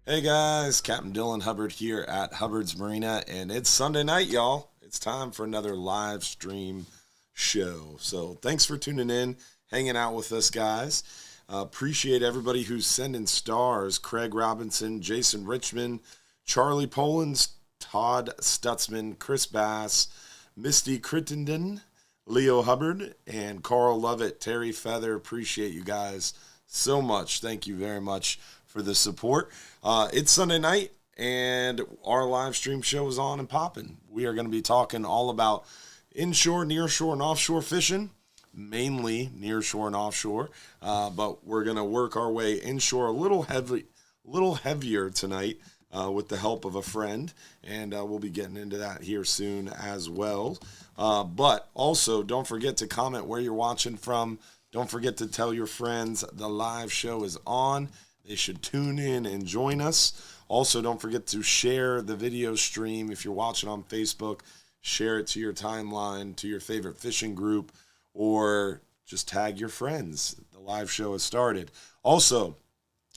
Hey guys, Captain Dylan Hubbard here at Hubbard's Marina, and it's Sunday night, y'all. It's time for another live stream show. So thanks for tuning in, hanging out with us, guys. Appreciate everybody who's sending stars. Craig Robinson, Jason Richmond, Charlie Polans, Todd Stutzman, Chris Bass, Misty Crittenden, Leo Hubbard, and Carl Lovett, Terry Feather. Appreciate you guys so much. Thank you very much for the support. It's Sunday night, and our live stream show is on and popping. We are going to be talking all about inshore, nearshore, and offshore fishing, mainly nearshore and offshore. But we're going to work our way inshore a little heavier tonight with the help of a friend, and we'll be getting into that here soon as well. But also, don't forget to comment where you're watching from. Don't forget to tell your friends the live show is on. They should tune in and join us. Also, don't forget to share the video stream. If you're watching on Facebook, share it to your timeline, to your favorite fishing group, or just tag your friends. The live show has started. Also,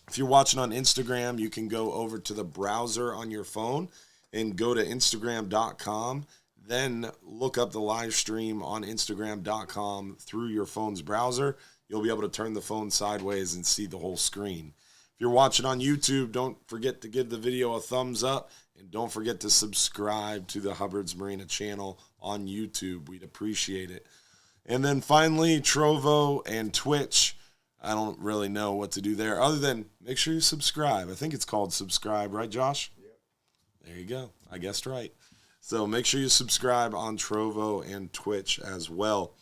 if you're watching on Instagram, you can go over to the browser on your phone and go to Instagram.com. Then look up the live stream on Instagram.com through your phone's browser. You'll be able to turn the phone sideways and see the whole screen. If you're watching on YouTube, don't forget to give the video a thumbs up, and don't forget to subscribe to the Hubbard's Marina channel on YouTube. We'd appreciate it. And then finally, Trovo and Twitch. I don't really know what to do there other than make sure you subscribe. I think it's called subscribe, right, Josh? Yep. There you go. I guessed right. So make sure you subscribe on Trovo and Twitch as well.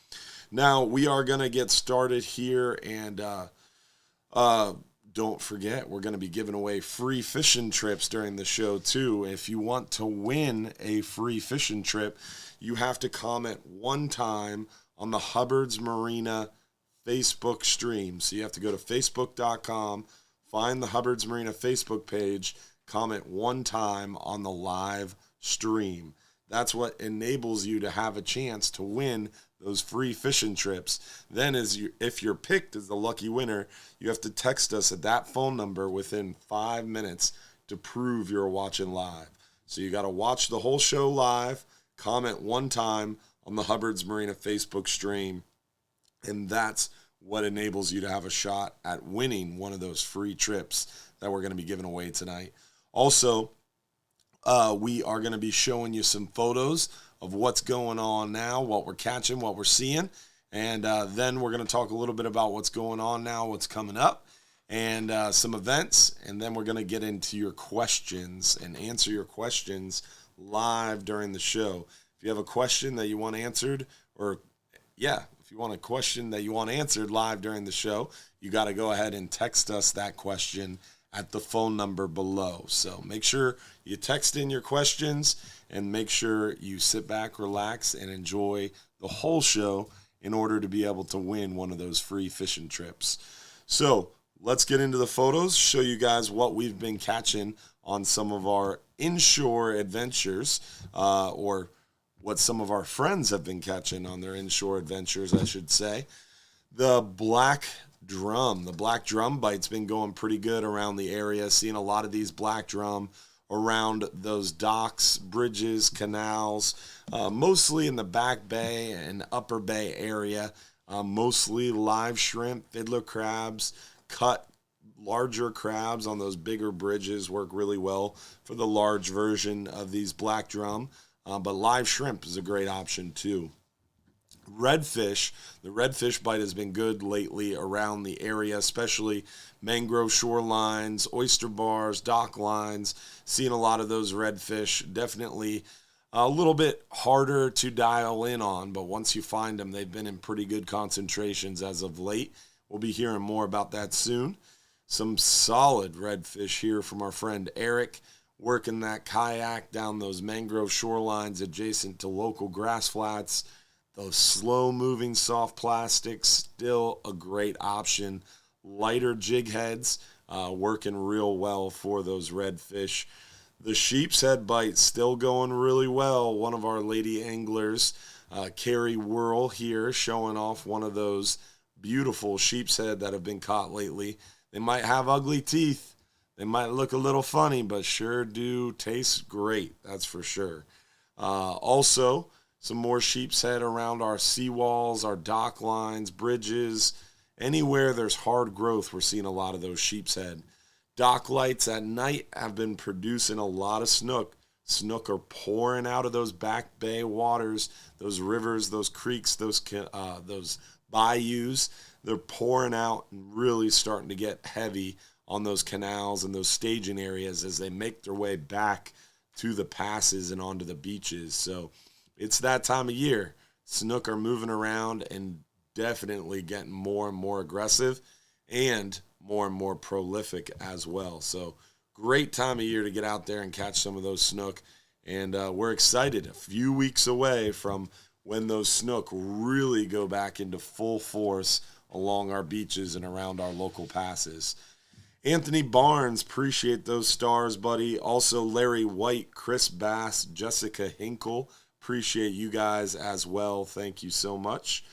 Now, we are going to get started here, and don't forget, we're going to be giving away free fishing trips during the show, too. If you want to win a free fishing trip, you have to comment one time on the Hubbard's Marina Facebook stream. So you have to go to Facebook.com, find the Hubbard's Marina Facebook page, comment one time on the live stream. That's what enables you to have a chance to win those free fishing trips. Then if you're picked as the lucky winner, you have to text us at that phone number within 5 minutes to prove you're watching live. So you got to watch the whole show live, comment one time on the Hubbard's Marina Facebook stream, and that's what enables you to have a shot at winning one of those free trips that we're going to be giving away tonight. Also, we are going to be showing you some photos of what's going on now, what we're catching, what we're seeing, and then we're going to talk a little bit about what's going on now, what's coming up, and some events, and then we're going to get into your questions and answer your questions live during the show. If you have a question that you want answered, if you want a question that you want answered live during the show, you got to go ahead and text us that question at the phone number below. So make sure you text in your questions and make sure you sit back, relax, and enjoy the whole show in order to be able to win one of those free fishing trips. So let's get into the photos, show you guys what we've been catching on some of our inshore adventures, or what some of our friends have been catching on their inshore adventures, I should say. The black drum bite's been going pretty good around the area. Seeing a lot of these black drum around those docks, bridges, canals, mostly in the back bay and upper bay area. Mostly live shrimp, fiddler crabs, cut larger crabs on those bigger bridges work really well for the large version of these black drum. But live shrimp is a great option too. Redfish, the redfish bite has been good lately around the area, especially mangrove shorelines, oyster bars, dock lines. Seeing a lot of those redfish. Definitely a little bit harder to dial in on, but once you find them, they've been in pretty good concentrations as of late. We'll be hearing more about that soon. Some solid redfish here from our friend Eric, working that kayak down those mangrove shorelines adjacent to local grass flats. Those slow-moving soft plastics, still a great option. Lighter jig heads, working real well for those redfish. The sheep's head bite still going really well. One of our lady anglers, Carrie Whirl here, showing off one of those beautiful sheep's head that have been caught lately. They might have ugly teeth, They might look a little funny, but sure do taste great. That's for sure. Also, some more sheep's head around our seawalls, our dock lines, bridges, anywhere there's hard growth, we're seeing a lot of those sheep's head. Dock lights at night have been producing a lot of snook. Snook are pouring out of those back bay waters, those rivers, those creeks, those bayous. They're pouring out and really starting to get heavy on those canals and those staging areas as they make their way back to the passes and onto the beaches. So it's that time of year. Snook are moving around and definitely getting more and more aggressive and more prolific as well. So great time of year to get out there and catch some of those snook. And we're excited. A few weeks away from when those snook really go back into full force along our beaches and around our local passes. Anthony Barnes, appreciate those stars, buddy. Also, Larry White, Chris Bass, Jessica Hinkle, appreciate you guys as well. Thank you so much.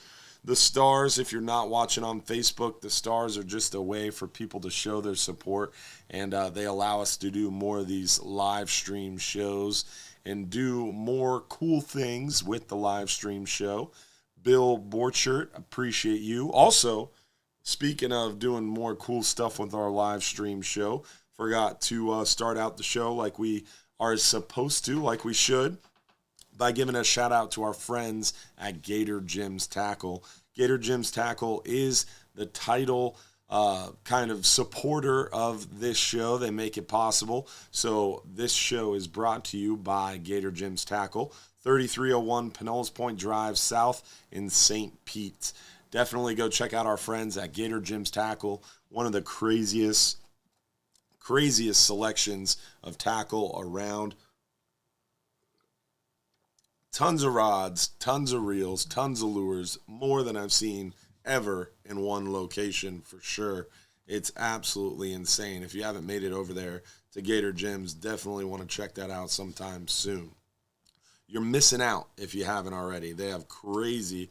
The stars, if you're not watching on Facebook, the stars are just a way for people to show their support, and they allow us to do more of these live stream shows and do more cool things with the live stream show. Bill Borchert, appreciate you. Also, speaking of doing more cool stuff with our live stream show, forgot to start out the show like we are supposed to, like we should, by giving a shout out to our friends at Gator Jim's Tackle. Gator Jim's Tackle is the title kind of supporter of this show. They make it possible. So this show is brought to you by Gator Jim's Tackle, 3301 Pinellas Point Drive South in St. Pete. Definitely go check out our friends at Gator Jim's Tackle, one of the craziest selections of tackle around. Tons of rods, tons of reels, tons of lures, more than I've seen ever in one location for sure. It's absolutely insane. If you haven't made it over there to Gator Jim's, definitely want to check that out sometime soon. You're missing out if you haven't already. They have crazy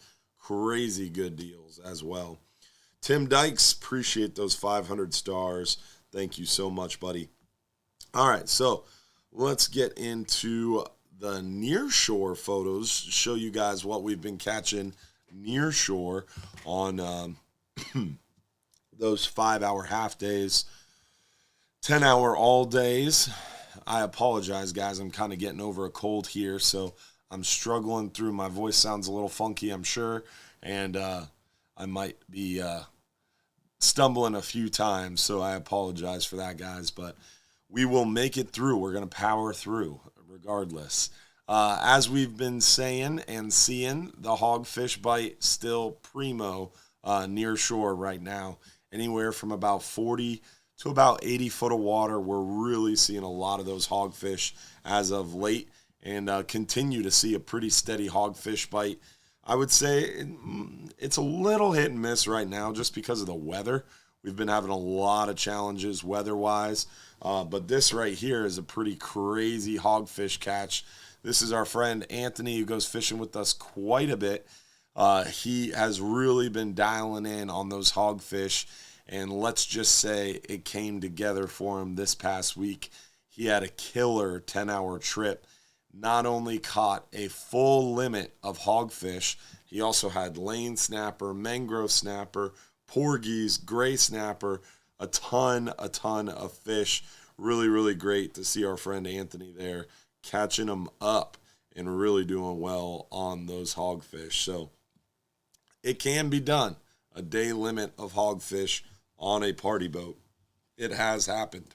good deals as well. Tim Dykes, appreciate those 500 stars. Thank you so much, buddy. All right, so let's get into the Nearshore photos, show you guys what we've been catching Nearshore on those 5-hour half days, 10-hour all days. I apologize, guys. I'm kind of getting over a cold here, so I'm struggling through. My voice sounds a little funky, I'm sure, and I might be stumbling a few times, so I apologize for that, guys, but we will make it through. We're going to power through regardless. As we've been saying and seeing, the hogfish bite still primo near shore right now. Anywhere from about 40 to about 80 foot of water. We're really seeing a lot of those hogfish as of late, and continue to see a pretty steady hogfish bite. I would say it's a little hit and miss right now just because of the weather. We've been having a lot of challenges weather-wise, but this right here is a pretty crazy hogfish catch. This is our friend Anthony, who goes fishing with us quite a bit. He has really been dialing in on those hogfish, and let's just say it came together for him this past week. He had a killer 10-hour trip. Not only caught a full limit of hogfish, he also had lane snapper, mangrove snapper, porgies, gray snapper, a ton of fish. Really great to see our friend Anthony there catching them up and really doing well on those hogfish. So it can be done. A day limit of hogfish on a party boat. It has happened.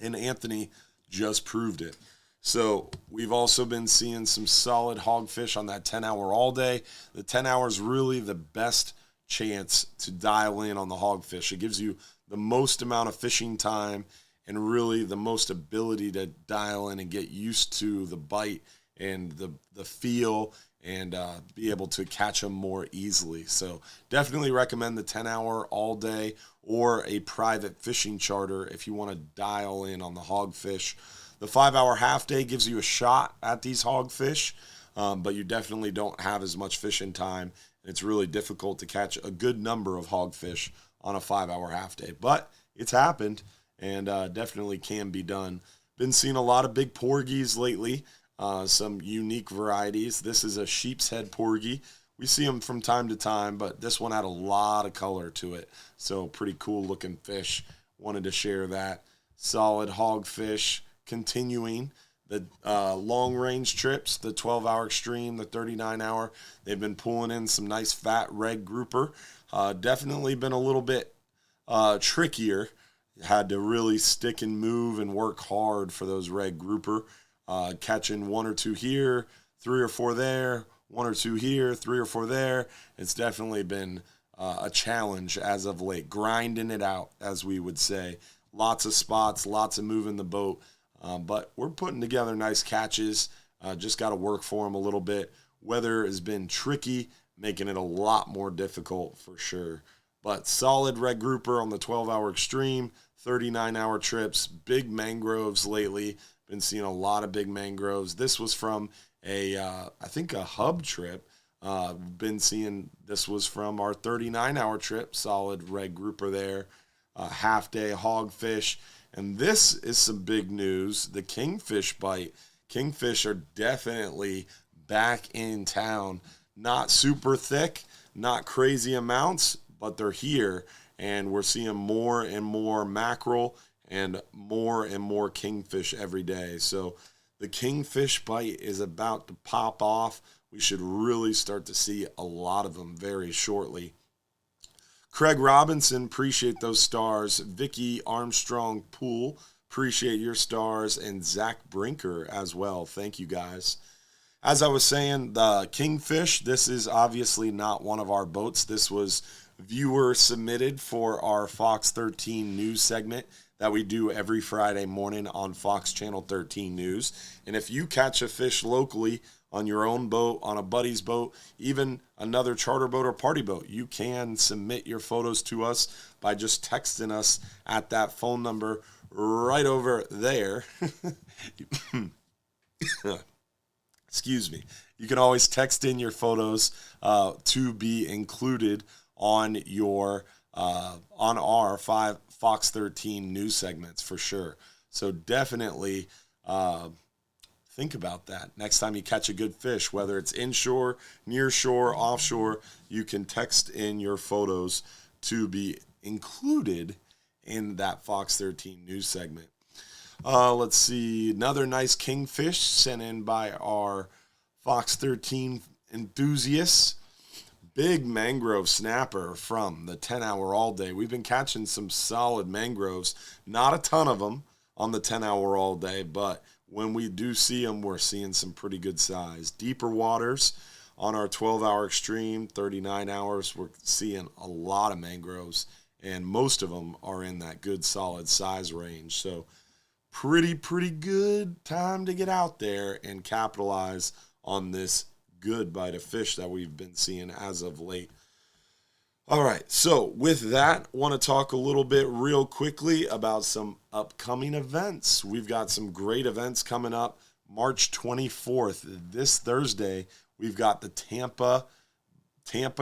And Anthony just proved it. So we've also been seeing some solid hogfish on that 10-hour all day. The 10 hours really the best chance to dial in on the hogfish. It gives you the most amount of fishing time and really the most ability to dial in and get used to the bite and the feel and be able to catch them more easily. So definitely recommend the 10-hour all day or a private fishing charter if you want to dial in on the hogfish. The 5-hour half day gives you a shot at these hogfish, but you definitely don't have as much fishing time. It's really difficult to catch a good number of hogfish on a 5-hour half day, but it's happened, and definitely can be done. Been seeing a lot of big porgies lately, some unique varieties. This is a sheep's head porgy. We see them from time to time, but this one had a lot of color to it. So pretty cool looking fish. Wanted to share that. Solid hogfish continuing. The long range trips, the 12-hour extreme, the 39-hour, they've been pulling in some nice fat red grouper. Definitely been a little bit trickier. Had to really stick and move and work hard for those red grouper. Catching one or two here, three or four there, one or two here, three or four there. It's definitely been a challenge as of late, grinding it out, as we would say. Lots of spots, lots of moving the boat, but we're putting together nice catches. Just got to work for them a little bit. Weather has been tricky, making it a lot more difficult for sure. But solid red grouper on the 12-hour extreme, 39-hour trips, big mangroves lately. Been seeing a lot of big mangroves. This was from I think a hub trip. Been seeing this was from our 39-hour trip. Solid red grouper there. Half-day hogfish. And this is some big news. The kingfish bite. Kingfish are definitely back in town. Not super thick, not crazy amounts, but they're here. And we're seeing more and more mackerel and more kingfish every day. So the kingfish bite is about to pop off. We should really start to see a lot of them very shortly. Craig Robinson, appreciate those stars. Vicky Armstrong Poole, appreciate your stars. And Zach Brinker as well. Thank you, guys. As I was saying, the kingfish, this is obviously not one of our boats. This was viewer submitted for our Fox 13 news segment that we do every Friday morning on Fox Channel 13 News. And if you catch a fish locally on your own boat, on a buddy's boat, even another charter boat or party boat, you can submit your photos to us by just texting us at that phone number right over there. Excuse me. You can always text in your photos to be included on your on our Fox 13 news segments for sure. So definitely think about that. Next time you catch a good fish, whether it's inshore, nearshore, offshore, you can text in your photos to be included in that Fox 13 news segment. Let's see. Another nice kingfish sent in by our Fox 13 enthusiasts. Big mangrove snapper from the 10-hour all day. We've been catching some solid mangroves. Not a ton of them on the 10-hour all day, but when we do see them, we're seeing some pretty good size. Deeper waters on our 12-hour extreme, 39 hours, we're seeing a lot of mangroves, and most of them are in that good solid size range. So pretty good time to get out there and capitalize on this good bite of fish that we've been seeing as of late. All right, so with that, want to talk a little bit real quickly about some upcoming events. We've got some great events coming up. March 24th, this Thursday, we've got the Tampa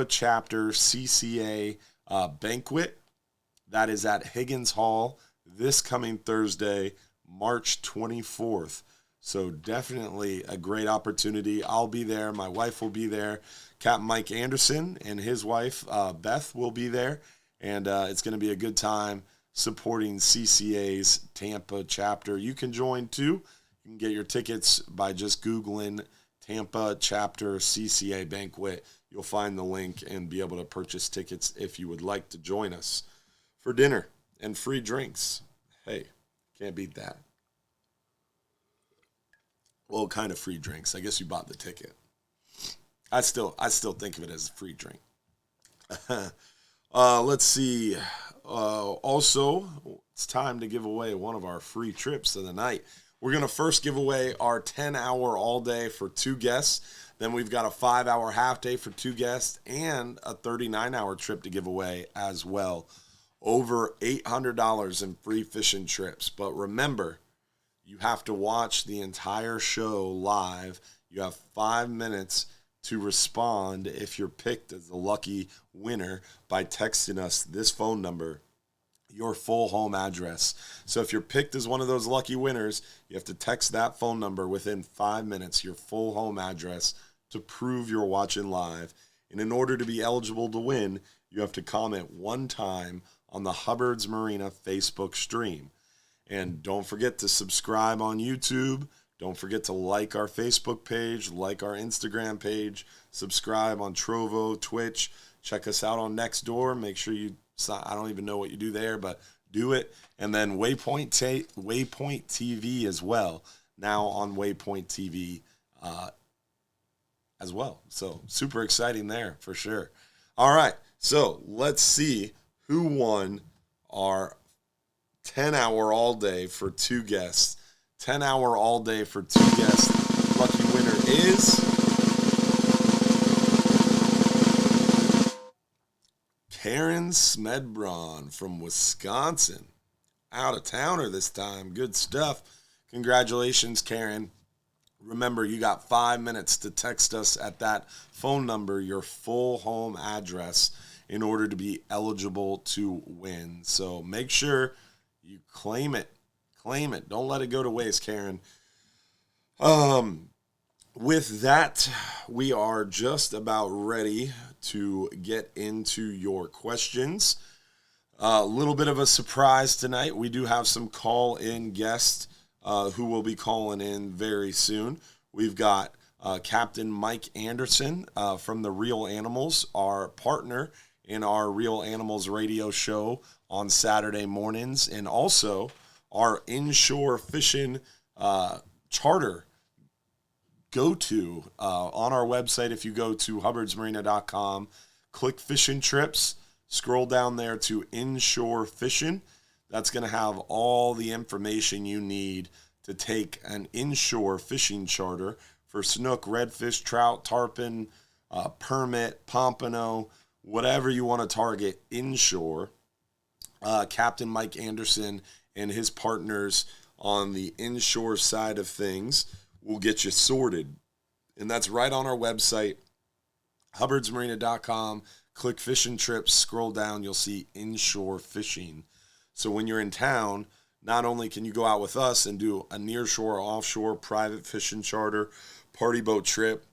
chapter CCA banquet. That is at Higgins Hall this coming Thursday, March 24th. So definitely a great opportunity. I'll be there. My wife will be there. Captain Mike Anderson and his wife, Beth, will be there. And it's going to be a good time supporting CCA's Tampa chapter. You can join too. You can get your tickets by just Googling Tampa chapter CCA banquet. You'll find the link and be able to purchase tickets if you would like to join us for dinner and free drinks. Hey, can't beat that. Well, kind of free drinks. I guess you bought the ticket. I still think of it as a free drink. Let's see. Also, it's time to give away one of our free trips of the night. We're going to first give away our 10-hour all day for 2 guests. Then we've got a 5-hour half day for 2 guests and a 39-hour trip to give away as well. Over $800 in free fishing trips. But remember, you have to watch the entire show live. You have 5 minutes to respond if you're picked as the lucky winner by texting us this phone number. your full home address. So if you're picked as one of those lucky winners, you have to text that phone number within 5 minutes, your full home address, to prove you're watching live. And in order to be eligible to win, you have to comment one time on the Hubbard's Marina Facebook stream. And don't forget to subscribe on YouTube. Don't forget to like our Facebook page, like our Instagram page, subscribe on Trovo, Twitch. Check us out on Nextdoor. Make sure you, I don't even know what you do there, but do it. And then Waypoint TV as well, now on Waypoint TV as well. So super exciting there for sure. All right, so let's see who won our 10-hour all day for 2 guests. 10-hour all day for 2 guests. Lucky winner is Karen Smedbron from Wisconsin. Out of towner this time. Good stuff. Congratulations, Karen. Remember, you got 5 minutes to text us at that phone number your full home address in order to be eligible to win. So make sure you claim it. Claim it. Don't let it go to waste, Karen. With that, we are just about ready to get into your questions. A little bit of a surprise tonight. We do have some call-in guests who will be calling in very soon. We've got Captain Mike Anderson from the Real Animals, our partner in our Real Animals radio show on Saturday mornings, and also our inshore fishing charter go-to on our website. If you go to hubbardsmarina.com, click fishing trips, scroll down there to inshore fishing. That's going to have all the information you need to take an inshore fishing charter for snook, redfish, trout, tarpon, permit, pompano, whatever you want to target inshore. Captain Mike Anderson and his partners on the inshore side of things will get you sorted. And that's right on our website, hubbardsmarina.com. Click fishing trips, scroll down, you'll see inshore fishing. So when you're in town, not only can you go out with us and do a nearshore, offshore, private fishing charter, party boat trip,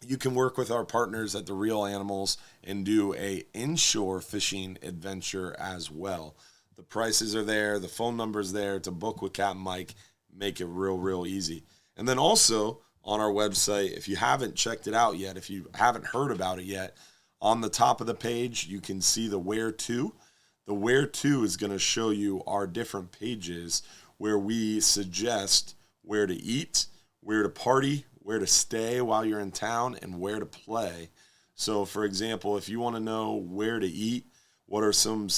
you can work with our partners at the Real Animals and do a inshore fishing adventure as well. The prices are there, the phone number's there to book with Captain Mike, make it real easy. And then also on our website, if you haven't checked it out yet, if you haven't heard about it yet, on the top of the page, you can see the Where To. The Where To is going to show you our different pages where we suggest where to eat, where to party, where to stay while you're in town, and where to play. So, for example, if you want to know where to eat, what are some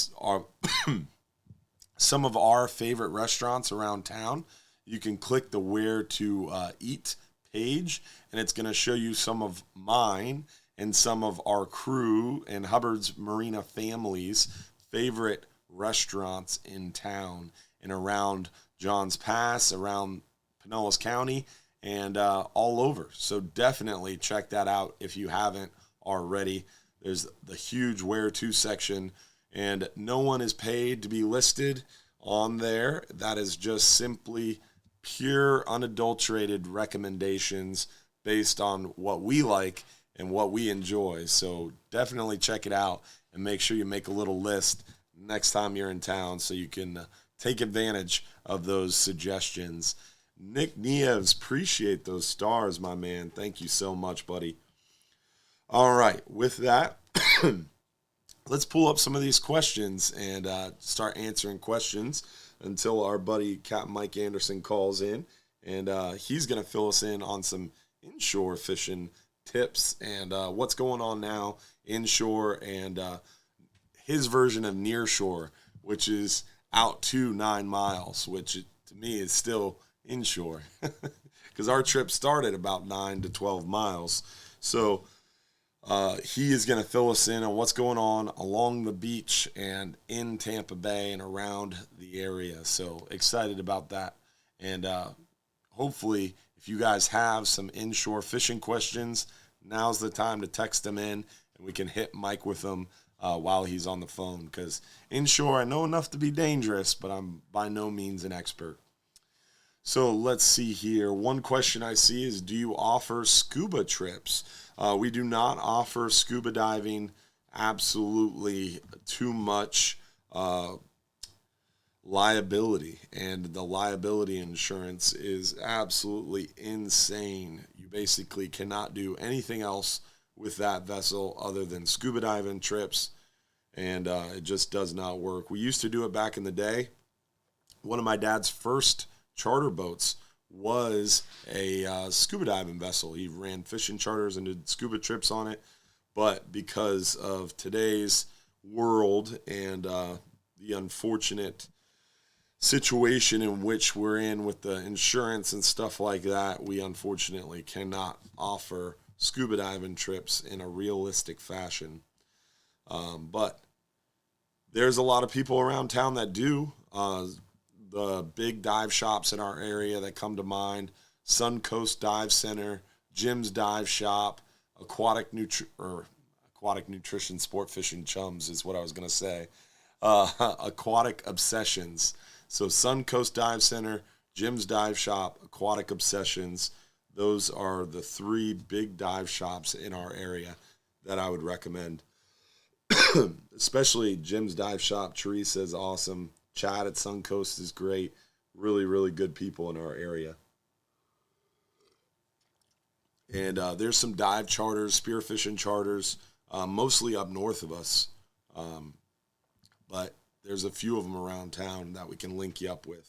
of our favorite restaurants around town, you can click the Where To Eat page, and it's going to show you some of mine and some of our crew and Hubbard's Marina family's favorite restaurants in town and around Johns Pass, around Pinellas County, and all over. So definitely check that out if you haven't already. There's the huge Where To section, and no one is paid to be listed on there. That is just simply pure, unadulterated recommendations based on what we like and what we enjoy. So definitely check it out and make sure you make a little list next time you're in town so you can take advantage of those suggestions. Nick Nieves, appreciate those stars, my man. Thank you so much, buddy. All right, with that, let's pull up some of these questions and start answering questions until our buddy Captain Mike Anderson calls in, and he's going to fill us in on some inshore fishing tips and what's going on now inshore and his version of Nearshore, which is out to 9 miles, which to me is still inshore because our trip started about 9 to 12 miles. So he is going to fill us in on what's going on along the beach and in Tampa Bay and around the area. So excited about that. And hopefully, if you guys have some inshore fishing questions, now's the time to text them in, and we can hit Mike with them while he's on the phone, because inshore I know enough to be dangerous, but I'm by no means an expert. So let's see here. One question I see is, do you offer scuba trips? We do not offer scuba diving. Absolutely too much liability, and the liability insurance is absolutely insane. You basically cannot do anything else with that vessel other than scuba diving trips, and it just does not work. We used to do it back in the day. One of my dad's first charter boats was a scuba diving vessel. He ran fishing charters and did scuba trips on it, but because of today's world and the unfortunate situation in which we're in with the insurance and stuff like that, we unfortunately cannot offer scuba diving trips in a realistic fashion. But there's a lot of people around town that do. The big dive shops in our area that come to mind: Suncoast Dive Center, Jim's Dive Shop, Aquatic Nutrition Sport Fishing Chums is what I was going to say. Aquatic Obsessions. So Suncoast Dive Center, Jim's Dive Shop, Aquatic Obsessions. Those are the three big dive shops in our area that I would recommend. Especially Jim's Dive Shop. Teresa is awesome. Chad at Suncoast is great. Really, really good people in our area. And there's some dive charters, spearfishing charters, mostly up north of us. But there's a few of them around town that we can link you up with.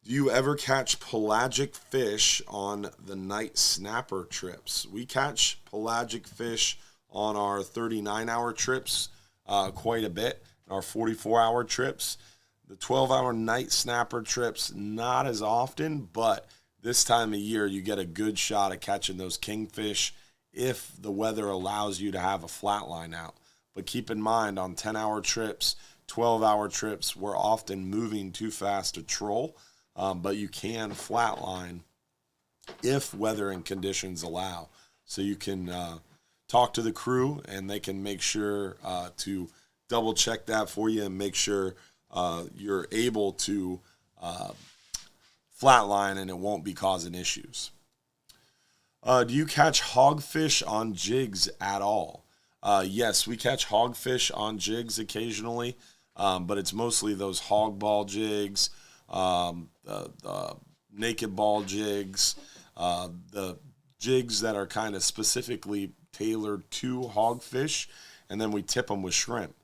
Do you ever catch pelagic fish on the night snapper trips? We catch pelagic fish on our 39-hour trips quite a bit, our 44-hour trips. The 12-hour night snapper trips, not as often, but this time of year you get a good shot at catching those kingfish if the weather allows you to have a flat line out. But keep in mind, on 10-hour trips, 12-hour trips, we're often moving too fast to troll, but you can flatline if weather and conditions allow. So you can talk to the crew, and they can make sure to double check that for you and make sure you're able to flatline and it won't be causing issues. Do you catch hogfish on jigs at all? Yes, we catch hogfish on jigs occasionally, but it's mostly those hog ball jigs, the naked ball jigs, the jigs that are kind of specifically tailored to hogfish, and then we tip them with shrimp.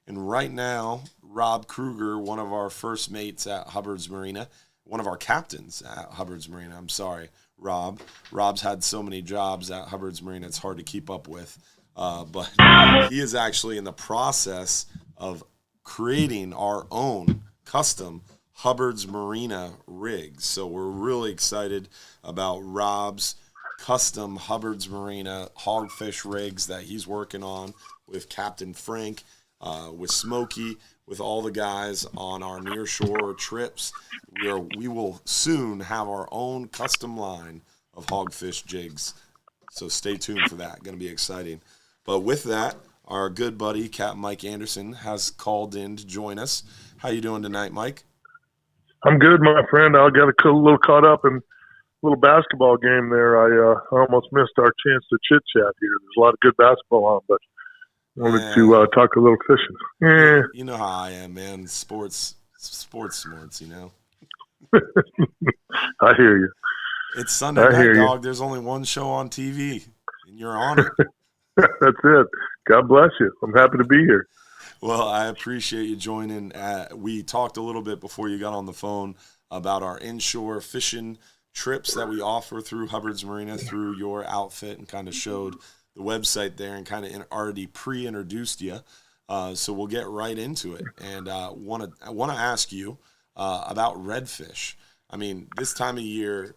And right now, Rob Kruger, one of our first mates at Hubbard's Marina, one of our captains at Hubbard's Marina, I'm sorry, Rob. Rob's had so many jobs at Hubbard's Marina, it's hard to keep up with. But he is actually in the process of creating our own custom Hubbard's Marina rigs. So we're really excited about Rob's custom Hubbard's Marina hogfish rigs that he's working on with Captain Frank, with Smokey, with all the guys on our Nearshore trips. We will soon have our own custom line of hogfish jigs. So stay tuned for that. Going to be exciting. But with that, our good buddy, Captain Mike Anderson, has called in to join us. How you doing tonight, Mike? I'm good, my friend. I got a little caught up in a little basketball game there. I almost missed our chance to chit-chat here. There's a lot of good basketball on, but wanted to talk a little fishing. Yeah. You know how I am, man. Sports smarts, you know. I hear you. It's Sunday night, dog. There's only one show on TV, and you're on it. That's it. God bless you. I'm happy to be here. Well, I appreciate you joining. We talked a little bit before you got on the phone about our inshore fishing trips that we offer through Hubbard's Marina, through your outfit, and kind of showed the website there and kind of already pre-introduced you. So we'll get right into it. And I want to ask you about redfish. I mean, this time of year,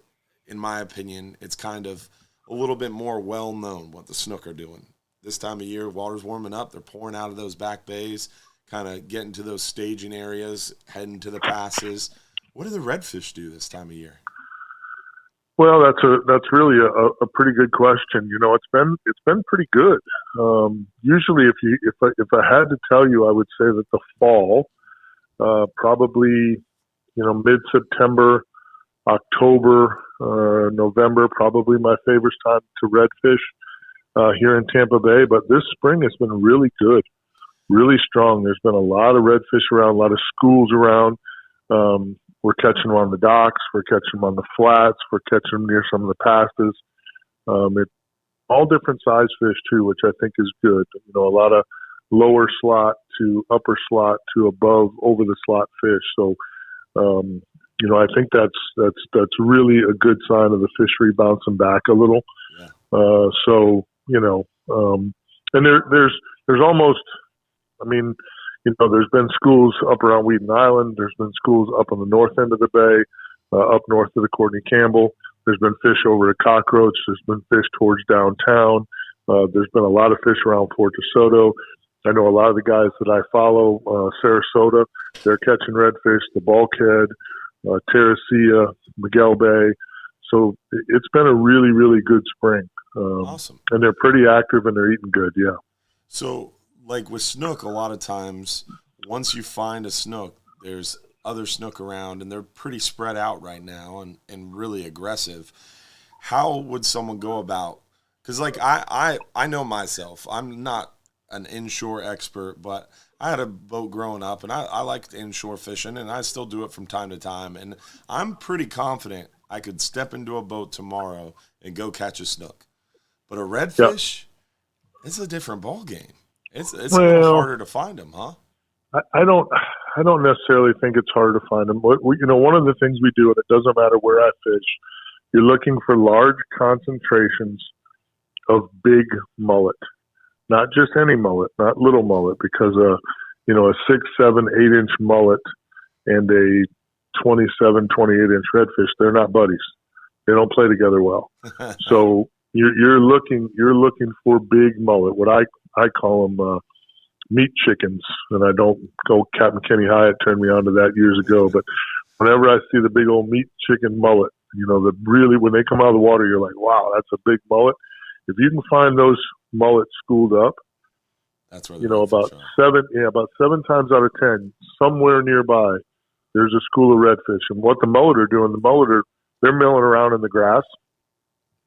in my opinion, it's kind of a little bit more well-known what the snook are doing. This time of year, water's warming up. They're pouring out of those back bays, kind of getting to those staging areas, heading to the passes. What do the redfish do this time of year? Well, that's really a pretty good question. It's been pretty good. Usually, if I had to tell you, I would say that the fall, probably mid September, October, November, probably my favorite time to redfish here in Tampa Bay. But this spring has been really good, really strong. There's been a lot of redfish around, a lot of schools around. We're catching them on the docks. We're catching them on the flats. We're catching them near some of the passes. It's all different size fish too, which I think is good. A lot of lower slot to upper slot to above over the slot fish. So, I think that's really a good sign of the fishery bouncing back a little. Yeah. And there's almost, there's been schools up around Wheaton Island. There's been schools up on the north end of the bay, up north of the Courtney Campbell. There's been fish over at Cockroach. There's been fish towards downtown. There's been a lot of fish around Fort DeSoto. I know a lot of the guys that I follow, Sarasota, they're catching redfish, the Bulkhead, Terracea, Miguel Bay. So it's been a really, really good spring. Awesome. And they're pretty active and they're eating good, yeah. So, like with snook, a lot of times, once you find a snook, there's other snook around, and they're pretty spread out right now and really aggressive. How would someone go about? Because, like, I know myself. I'm not an inshore expert, but I had a boat growing up, and I liked inshore fishing, and I still do it from time to time. And I'm pretty confident I could step into a boat tomorrow and go catch a snook. But a redfish, it's a different ball game. It's a little harder to find them, huh? I don't necessarily think it's hard to find them. One of the things we do, and it doesn't matter where I fish, you're looking for large concentrations of big mullet, not just any mullet, not little mullet, because a 6, 7, 8-inch mullet and a 27, 28-inch redfish, they're not buddies. They don't play together well. So you're looking for big mullet. What I call them meat chickens, and I don't go. Captain Kenny Hyatt turned me on to that years ago. But whenever I see the big old meat chicken mullet, when they come out of the water, you're like, wow, that's a big mullet. If you can find those mullets schooled up, that's where about 7 times out of 10, somewhere nearby, there's a school of redfish. And what the mullet are doing, they're milling around in the grass,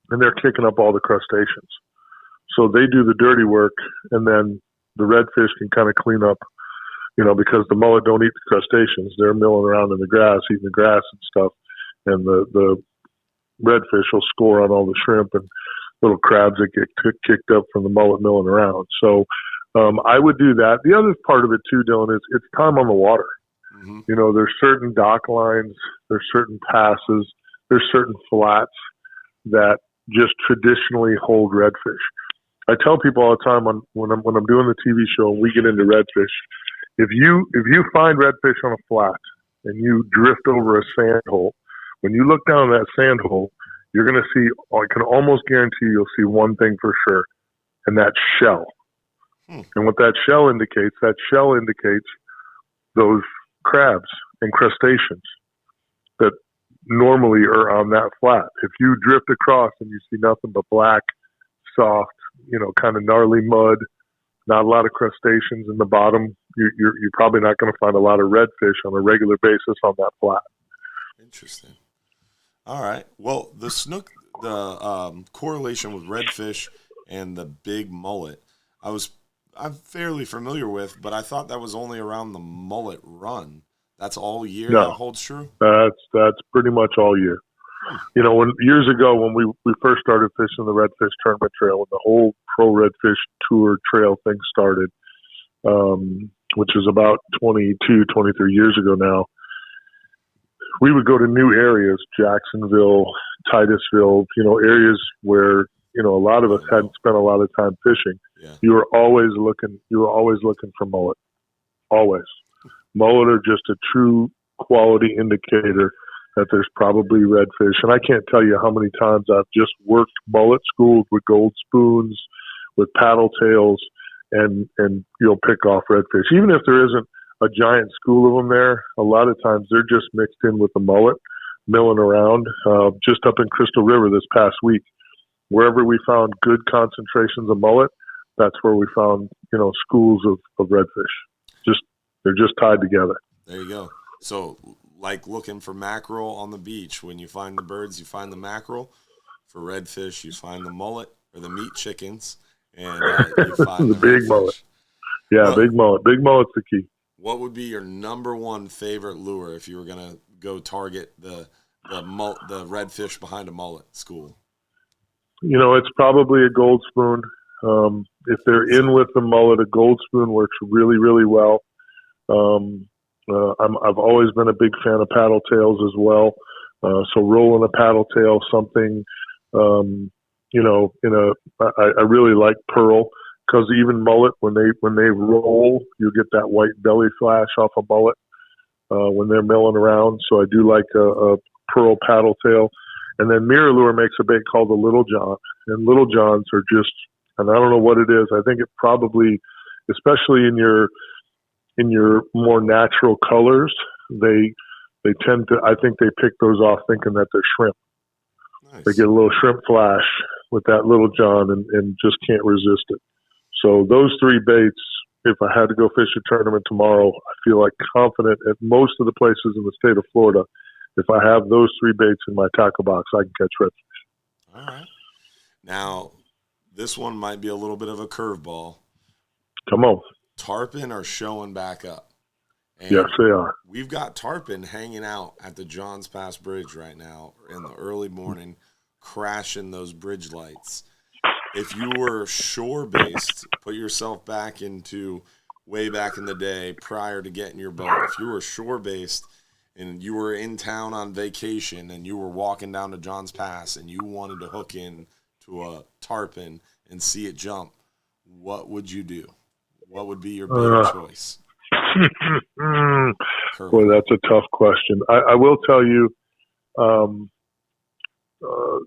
and they're kicking up all the crustaceans. So they do the dirty work, and then the redfish can kind of clean up, because the mullet don't eat the crustaceans. They're milling around in the grass, eating the grass and stuff, and the redfish will score on all the shrimp and little crabs that get kicked up from the mullet milling around. So I would do that. The other part of it too, Dylan, is it's time on the water. Mm-hmm. There's certain dock lines, there's certain passes, there's certain flats that just traditionally hold redfish. I tell people all the time when I'm doing the TV show and we get into redfish, if you find redfish on a flat and you drift over a sand hole, when you look down that sand hole, you're going to see, I can almost guarantee you'll see one thing for sure, and that's shell. And what that shell indicates those crabs and crustaceans that normally are on that flat. If you drift across and you see nothing but black, soft, kind of gnarly mud, not a lot of crustaceans in the bottom, you're probably not going to find a lot of redfish on a regular basis on that flat. Interesting. All right. Well, the snook, the correlation with redfish and the big mullet, I'm fairly familiar with, but I thought that was only around the mullet run. That's all year that holds true? That's pretty much all year. Years ago when we first started fishing the redfish tournament trail, when the whole pro redfish tour trail thing started, which is about 22, 23 years ago now, we would go to new areas, Jacksonville, Titusville, areas where, a lot of us hadn't spent a lot of time fishing. Yeah. You were always looking for mullet. Always. Mullet are just a true quality indicator that there's probably redfish. And I can't tell you how many times I've just worked mullet schools with gold spoons, with paddle tails, and you'll pick off redfish. Even if there isn't a giant school of them there, a lot of times they're just mixed in with the mullet. milling around. Just up in Crystal River this past week, wherever we found good concentrations of mullet, that's where we found, schools of redfish. They're just tied together. There you go. So like looking for mackerel on the beach, when you find the birds, you find the mackerel. For redfish, you find the mullet or the meat chickens, and you find the big redfish. mullet. Yeah, well, big mullet. Big mullet's the key. What would be your number one favorite lure if you were going to go target the redfish behind a mullet school? It's probably a gold spoon. If they're in with the mullet, a gold spoon works really, really well. I've always been a big fan of paddle tails as well. So rolling a paddle tail, something, I really like pearl, because even mullet, when they roll, you get that white belly flash off a mullet when they're milling around. So I do like a pearl paddle tail. And then Mirror Lure makes a bait called the Little John. And Little Johns are just, and I don't know what it is. I think it probably, especially in your more natural colors, they tend to, I think they pick those off thinking that they're shrimp. Nice. They get a little shrimp flash with that Little John and just can't resist it. So those three baits, if I had to go fish a tournament tomorrow, I feel like confident at most of the places in the state of Florida. If I have those three baits in my tackle box, I can catch redfish. All right. Now, this one might be a little bit of a curveball. Come on. Tarpon are showing back up. And yes, they are. We've got tarpon hanging out at the Johns Pass Bridge right now in the early morning, crashing those bridge lights. If you were shore-based, put yourself back into way back in the day prior to getting your boat. If you were shore-based and you were in town on vacation and you were walking down to Johns Pass and you wanted to hook in to a tarpon and see it jump, what would you do? What would be your bait choice? Boy, that's a tough question. I will tell you,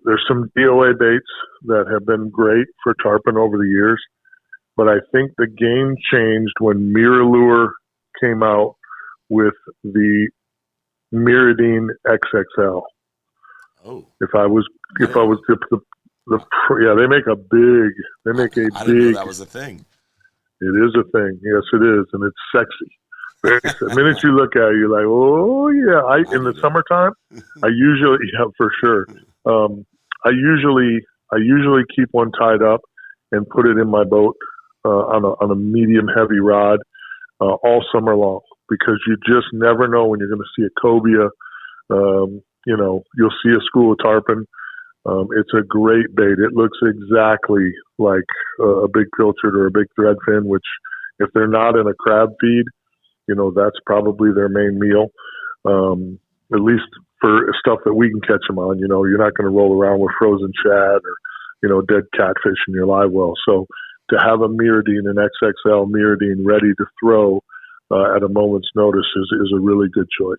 there's some DOA baits that have been great for tarpon over the years, but I think the game changed when Mirror Lure came out with the Miridine XXL. Oh, if I was they make a big. I didn't know that was a thing. It is a thing. Yes, it is, and it's sexy. The minute you look at it, you're like, oh yeah. In the summertime, I usually, for sure. I usually keep one tied up and put it in my boat on a medium heavy rod all summer long, because you just never know when you're going to see a cobia. You'll see a school of tarpon. It's a great bait. It looks exactly like a big pilchard or a big threadfin, which if they're not in a crab feed, that's probably their main meal. At least for stuff that we can catch them on. You're not going to roll around with frozen shad or, dead catfish in your live well. So to have a Miridine, an XXL Miridine ready to throw at a moment's notice is a really good choice.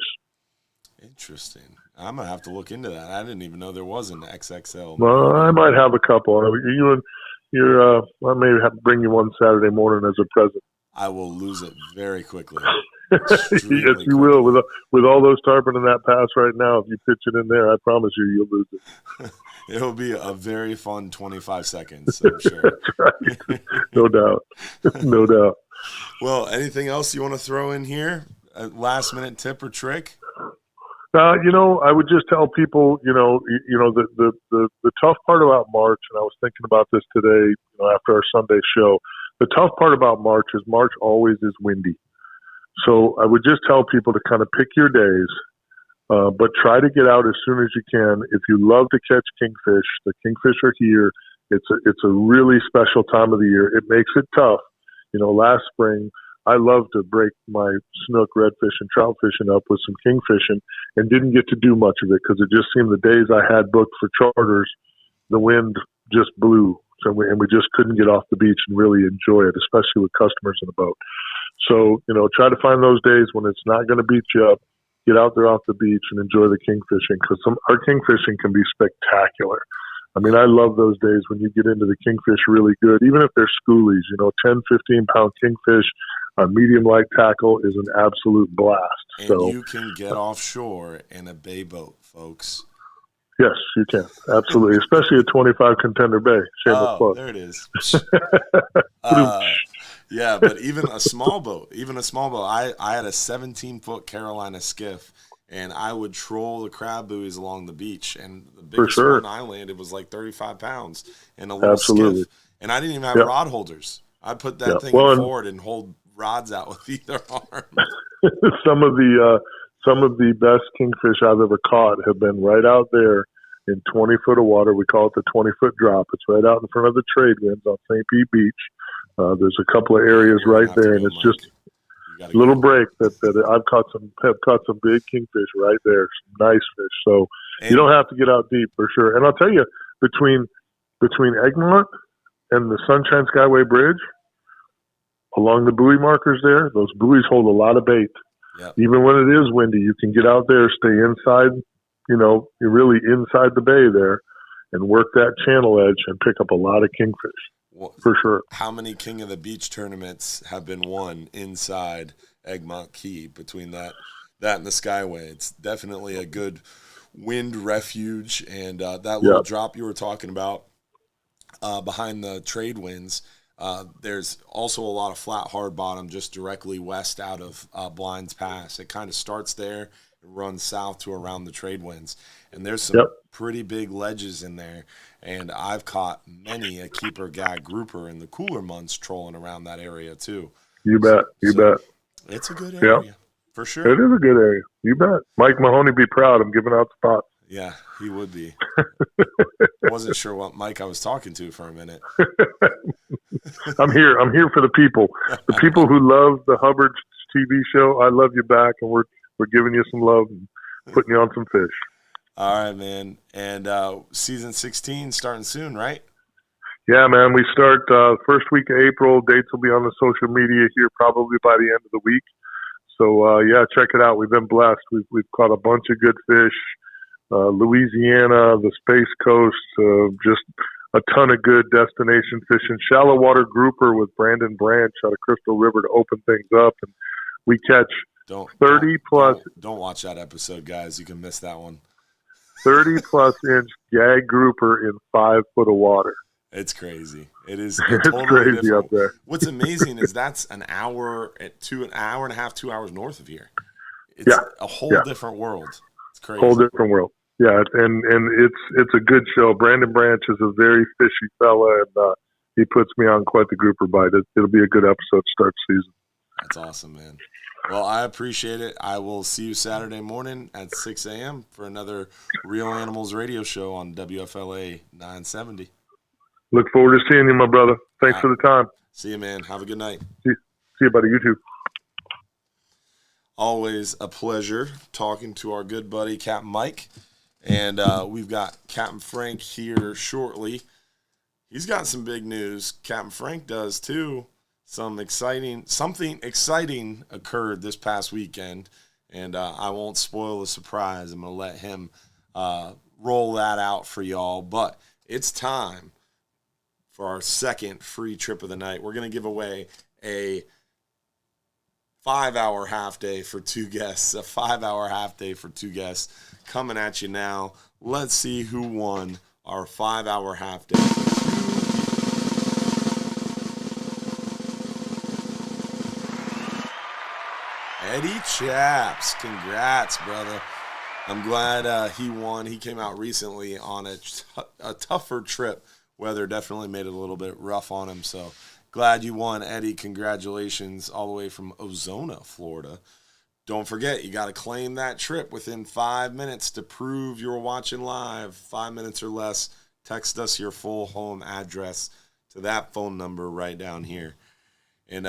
Interesting. I'm going to have to look into that. I didn't even know there was an XXL. Well, I might have a couple. I may have to bring you one Saturday morning as a present. I will lose it very quickly. Yes, you will. With all those tarpon in that pass right now, if you pitch it in there, I promise you'll lose it. It'll be a very fun 25 seconds, I'm sure. That's right. No doubt. No doubt. Well, anything else you want to throw in here? A last-minute tip or trick? I would just tell people, the tough part about March, and I was thinking about this today, after our Sunday show, the tough part about March is March always is windy. So I would just tell people to kind of pick your days, but try to get out as soon as you can. If you love to catch kingfish, the kingfish are here. It's a really special time of the year. It makes it tough. Last spring, I loved to break my snook, redfish, and trout fishing up with some kingfishing and didn't get to do much of it because it just seemed the days I had booked for charters, the wind just blew. So we just couldn't get off the beach and really enjoy it, especially with customers in the boat. So, try to find those days when it's not going to beat you up. Get out there off the beach and enjoy the kingfishing, because our kingfishing can be spectacular. I mean, I love those days when you get into the kingfish really good, even if they're schoolies, 10, 15-pound kingfish on medium light tackle is an absolute blast. And you can get offshore in a bay boat, folks. Yes, you can. Absolutely. Especially at 25 Contender Bay. Shameless plug. There it is. Yeah, but even a small boat, I had a 17-foot Carolina skiff, and I would troll the crab buoys along the beach, and the biggest one I landed was like 35 pounds in a little skiff, and I didn't even have rod holders. I'd put that thing forward and hold rods out with either arm. Some of the best kingfish I've ever caught have been right out there in 20 foot of water. We call it the 20-foot drop. It's right out in front of the trade winds on St. Pete Beach. There's a couple of areas right there, and it's just a little break that have caught some big kingfish right there, some nice fish. So you don't have to get out deep for sure. And I'll tell you, between Egmont and the Sunshine Skyway Bridge, along the buoy markers there, those buoys hold a lot of bait. Yep. Even when it is windy, you can get out there, stay inside, you're really inside the bay there, and work that channel edge and pick up a lot of kingfish, for sure. How many King of the Beach tournaments have been won inside Egmont Key between that and the Skyway? It's definitely a good wind refuge, and that little drop you were talking about behind the trade winds, there's also a lot of flat hard bottom just directly west out of Blinds Pass. It kind of starts there and runs south to around the trade winds. And there's some pretty big ledges in there. And I've caught many a keeper, gag, grouper in the cooler months trolling around that area too. You bet. It's a good area, for sure. It is a good area. You bet. Mike Mahoney be proud. I'm giving out spots. Yeah, he would be. Wasn't sure what Mike I was talking to for a minute. I'm here for the people. The people who love the Hubbard TV show. I love you back, and we're giving you some love and putting you on some fish. All right, man. And season 16 starting soon, right? Yeah, man. We start first week of April. Dates will be on the social media here probably by the end of the week. So check it out. We've been blessed. We've caught a bunch of good fish. Louisiana, the Space Coast, just a ton of good destination fishing. Shallow water grouper with Brandon Branch out of Crystal River to open things up, and we catch 30 plus. Don't watch that episode, guys. You can miss that one. 30 plus inch gag grouper in 5 foot of water. It's crazy. It is. It's totally crazy different. Up there. What's amazing is that's an hour and a half, 2 hours north of here. It's a whole different world. It's crazy. Whole different world. Yeah, and it's a good show. Brandon Branch is a very fishy fella, and he puts me on quite the grouper bite. It'll be a good episode to start season. That's awesome, man. Well, I appreciate it. I will see you Saturday morning at 6 a.m. for another Real Animals radio show on WFLA 970. Look forward to seeing you, my brother. Thanks for the time. See you, man. Have a good night. See you, buddy. You too. Always a pleasure talking to our good buddy, Captain Mike. And we've got Captain Frank here shortly. He's got some big news. Captain Frank does too. Something exciting occurred this past weekend, and I won't spoil the surprise. I'm going to let him roll that out for y'all. But it's time for our second free trip of the night. We're going to give away a 5-hour half day for 2 guests. A 5-hour half day for 2 guests coming at you now. Let's see who won our 5-hour half day. Eddie Chaps. Congrats, brother. I'm glad he won. He came out recently on a tougher trip. Weather definitely made it a little bit rough on him, so glad you won, Eddie. Congratulations all the way from Ozona, Florida. Don't forget, you got to claim that trip within 5 minutes to prove you're watching live. 5 minutes or less. Text us your full home address to that phone number right down here. And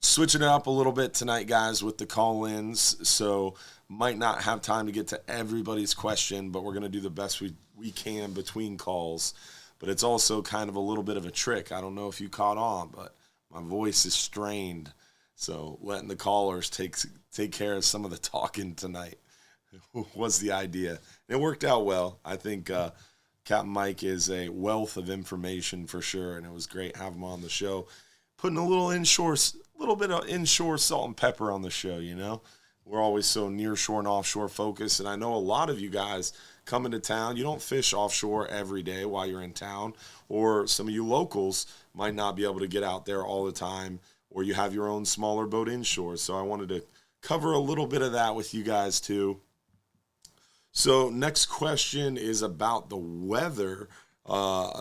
switching it up a little bit tonight, guys, with the call-ins. So might not have time to get to everybody's question, but we're going to do the best we can between calls. But it's also kind of a little bit of a trick. I don't know if you caught on, but my voice is strained. So letting the callers take care of some of the talking tonight was the idea. It worked out well. I think Captain Mike is a wealth of information for sure, and it was great having him on the show. Putting a little bit of inshore salt and pepper on the show, we're always so nearshore and offshore focused. And I know a lot of you guys come into town, you don't fish offshore every day while you're in town, or some of you locals might not be able to get out there all the time, or you have your own smaller boat inshore. So I wanted to cover a little bit of that with you guys too. So next question is about the weather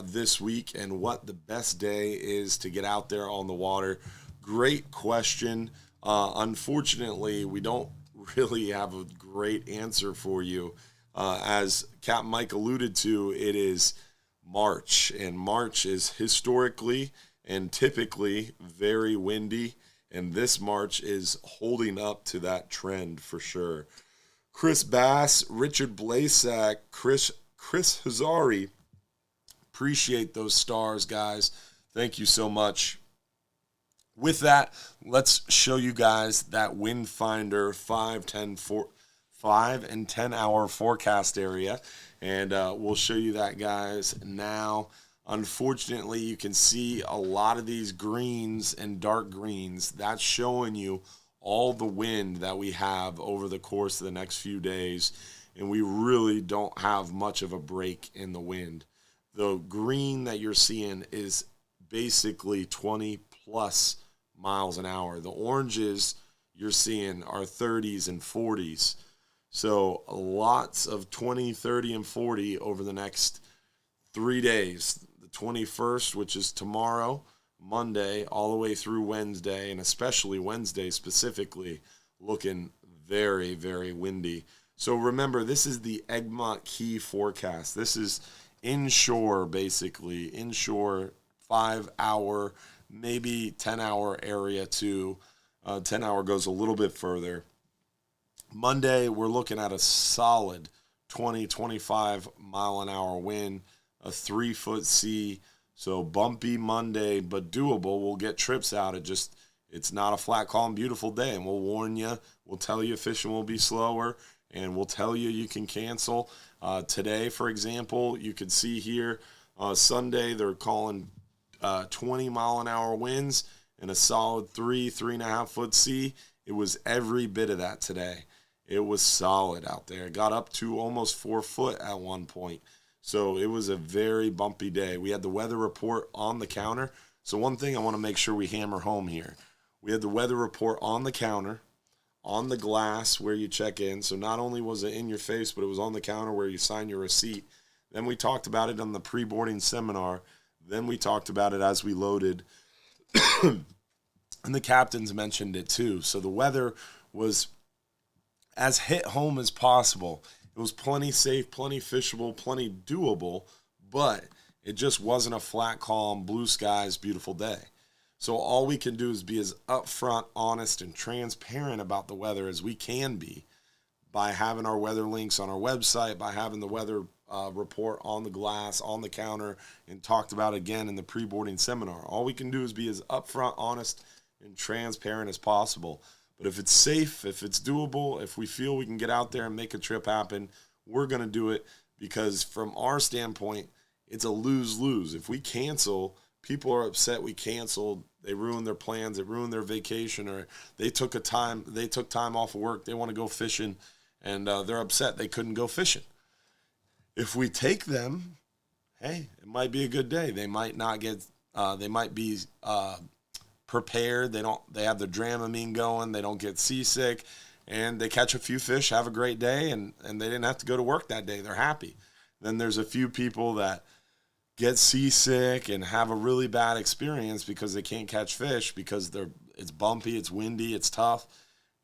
this week and what the best day is to get out there on the water. Great question. Unfortunately, we don't really have a great answer for you. As Captain Mike alluded to, it is March, and March is historically and typically very windy, and this March is holding up to that trend for sure. Chris Bass, Richard Blasak, Chris Hazari, appreciate those stars, guys. Thank you so much. With that, let's show you guys that wind finder 5 and 10 hour forecast area, and we'll show you that, guys, now. Unfortunately, you can see a lot of these greens and dark greens. That's showing you all the wind that we have over the course of the next few days, and we really don't have much of a break in the wind. The green that you're seeing is basically 20 plus miles an hour. The oranges you're seeing are 30s and 40s. So lots of 20, 30, and 40 over the next 3 days. The 21st, which is tomorrow, Monday, all the way through Wednesday, and especially Wednesday specifically, looking very, very windy. So remember, this is the Egmont Key forecast. This is inshore, basically. Inshore, 5 hour, maybe 10 hour area too. 10 hour goes a little bit further. Monday, we're looking at a solid 20, 25 mile an hour wind, a 3-foot sea. So bumpy Monday, but doable. We'll get trips out. It's not a flat, calm, beautiful day. And we'll warn you. We'll tell you fishing will be slower. And we'll tell you can cancel. Today, for example, you could see here, Sunday, they're calling 20 mile an hour winds and a solid 3.5 foot sea. It was every bit of that today. It was solid out there. It got up to almost 4 foot at one point. So it was a very bumpy day. We had the weather report on the counter. So one thing I want to make sure we hammer home here. We had the weather report on the counter, on the glass where you check in. So not only was it in your face, but it was on the counter where you sign your receipt. Then we talked about it on the pre-boarding seminar. Then we talked about it as we loaded. And the captains mentioned it too. So the weather was as hit home as possible. It was plenty safe, plenty fishable, plenty doable, but it just wasn't a flat, calm, blue skies, beautiful day. So all we can do is be as upfront, honest, and transparent about the weather as we can be by having our weather links on our website, by having the weather report on the glass, on the counter, and talked about again in the pre-boarding seminar. All we can do is be as upfront, honest, and transparent as possible. But if it's safe, if it's doable, if we feel we can get out there and make a trip happen, we're going to do it, because from our standpoint, it's a lose-lose. If we cancel, people are upset we canceled. They ruined their plans. They ruined their vacation, or they took time off of work. They want to go fishing, and they're upset they couldn't go fishing. If we take them, hey, it might be a good day. They might not get. They might be prepared. They have the Dramamine going. They don't get seasick, and they catch a few fish, have a great day, and they didn't have to go to work that day. They're happy. Then there's a few people that get seasick and have a really bad experience because they can't catch fish because it's bumpy, it's windy, it's tough,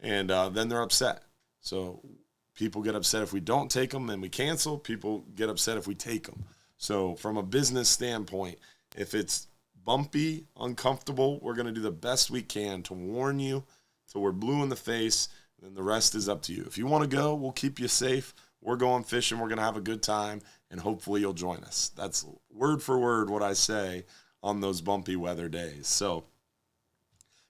and then they're upset. So people get upset if we don't take them and we cancel. People get upset if we take them. So from a business standpoint, if it's bumpy, uncomfortable, we're going to do the best we can to warn you till we're blue in the face, and the rest is up to you. If you want to go, we'll keep you safe. We're going fishing. We're going to have a good time, and hopefully you'll join us. That's word for word what I say on those bumpy weather days. So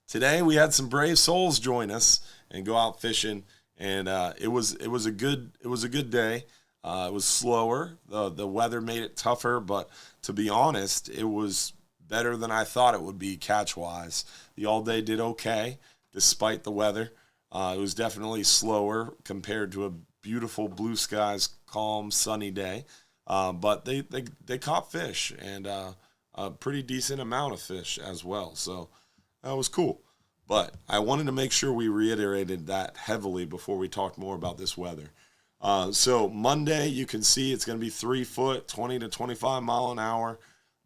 today we had some brave souls join us and go out fishing, and it was a good day. It was slower. The weather made it tougher, but to be honest, it was better than I thought it would be catch-wise. The all-day did okay despite the weather. It was definitely slower compared to a beautiful blue skies, calm, sunny day. But they caught fish and a pretty decent amount of fish as well. So that was cool. But I wanted to make sure we reiterated that heavily before we talked more about this weather. So Monday, you can see it's going to be 3 foot, 20 to 25 mile an hour.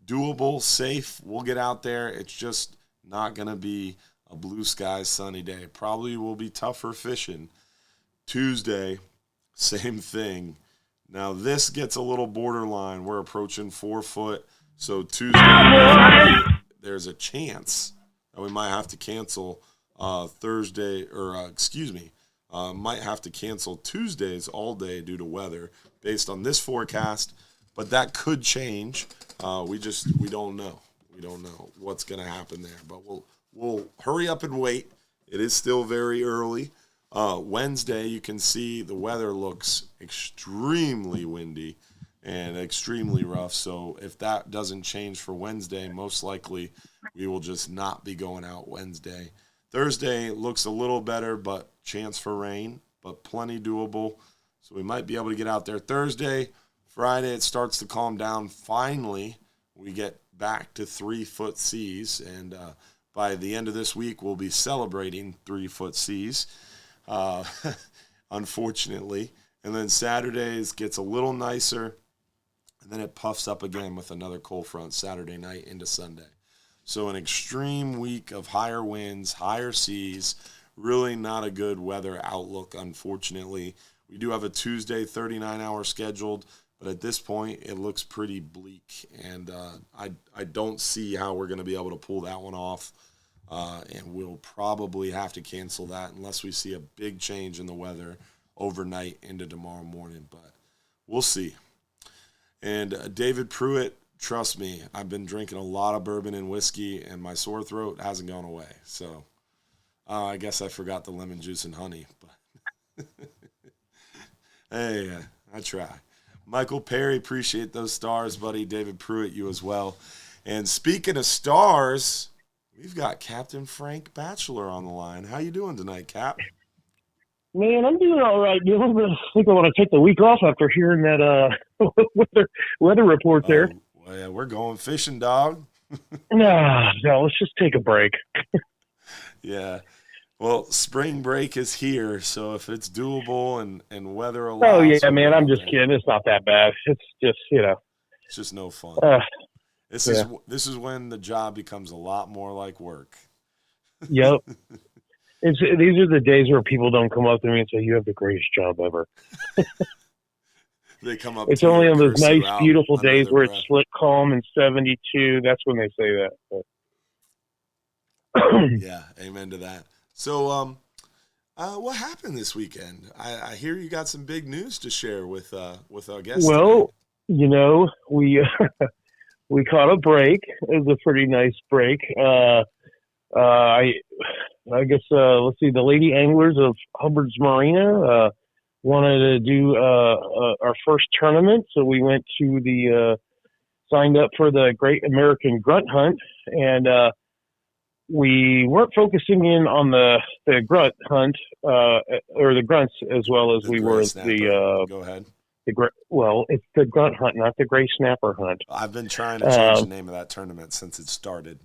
Doable, safe. We'll get out there. It's just not going to be a blue sky sunny day. Probably will be tougher fishing. Tuesday, same thing. Now this gets a little borderline. We're approaching 4 foot. So Tuesday, there's a chance that we might have to cancel Thursday, or might have to cancel Tuesdays all day due to weather based on this forecast. But that could change. We don't know. We don't know what's going to happen there. But we'll hurry up and wait. It is still very early. Wednesday, you can see the weather looks extremely windy and extremely rough. So if that doesn't change for Wednesday, most likely we will just not be going out Wednesday. Thursday looks a little better, but chance for rain, but plenty doable. So we might be able to get out there Thursday. Friday, it starts to calm down. Finally, we get back to 3 foot seas, and by the end of this week, we'll be celebrating 3 foot seas, unfortunately. And then Saturdays gets a little nicer, and then it puffs up again with another cold front Saturday night into Sunday. So an extreme week of higher winds, higher seas, really not a good weather outlook, unfortunately. We do have a Tuesday 39-hour scheduled, but at this point, it looks pretty bleak, and I don't see how we're going to be able to pull that one off, and we'll probably have to cancel that unless we see a big change in the weather overnight into tomorrow morning, but we'll see. And David Pruitt, trust me, I've been drinking a lot of bourbon and whiskey, and my sore throat hasn't gone away. So I guess I forgot the lemon juice and honey. But hey, I try. Michael Perry, appreciate those stars, buddy. David Pruitt, you as well. And speaking of stars, we've got Captain Frank Batchelor on the line. How you doing tonight, Cap? Man, I'm doing all right, Dylan. I think I want to take the week off after hearing that weather report there. Well, yeah, we're going fishing, dog. No, let's just take a break. Yeah. Well, spring break is here, so if it's doable and weather allows. Oh, yeah, man, I'm just kidding. It's not that bad. It's just, It's just no fun. This is when the job becomes a lot more like work. Yep. These are the days where people don't come up to me and say, "You have the greatest job ever." They come up. It's only on those nice, beautiful days where it's slick, calm, and 72. That's when they say that. Yeah, amen to that. So, what happened this weekend? I hear you got some big news to share with our guests. Well, today. We caught a break. It was a pretty nice break. I guess, let's see, the lady anglers of Hubbard's Marina wanted to do our first tournament, so we went to signed up for the Great American Grunt Hunt, and we weren't focusing in on the grunt hunt, or the grunts, as well as we were the Go ahead. It's the grunt hunt, not the gray snapper hunt. I've been trying to change the name of that tournament since it started.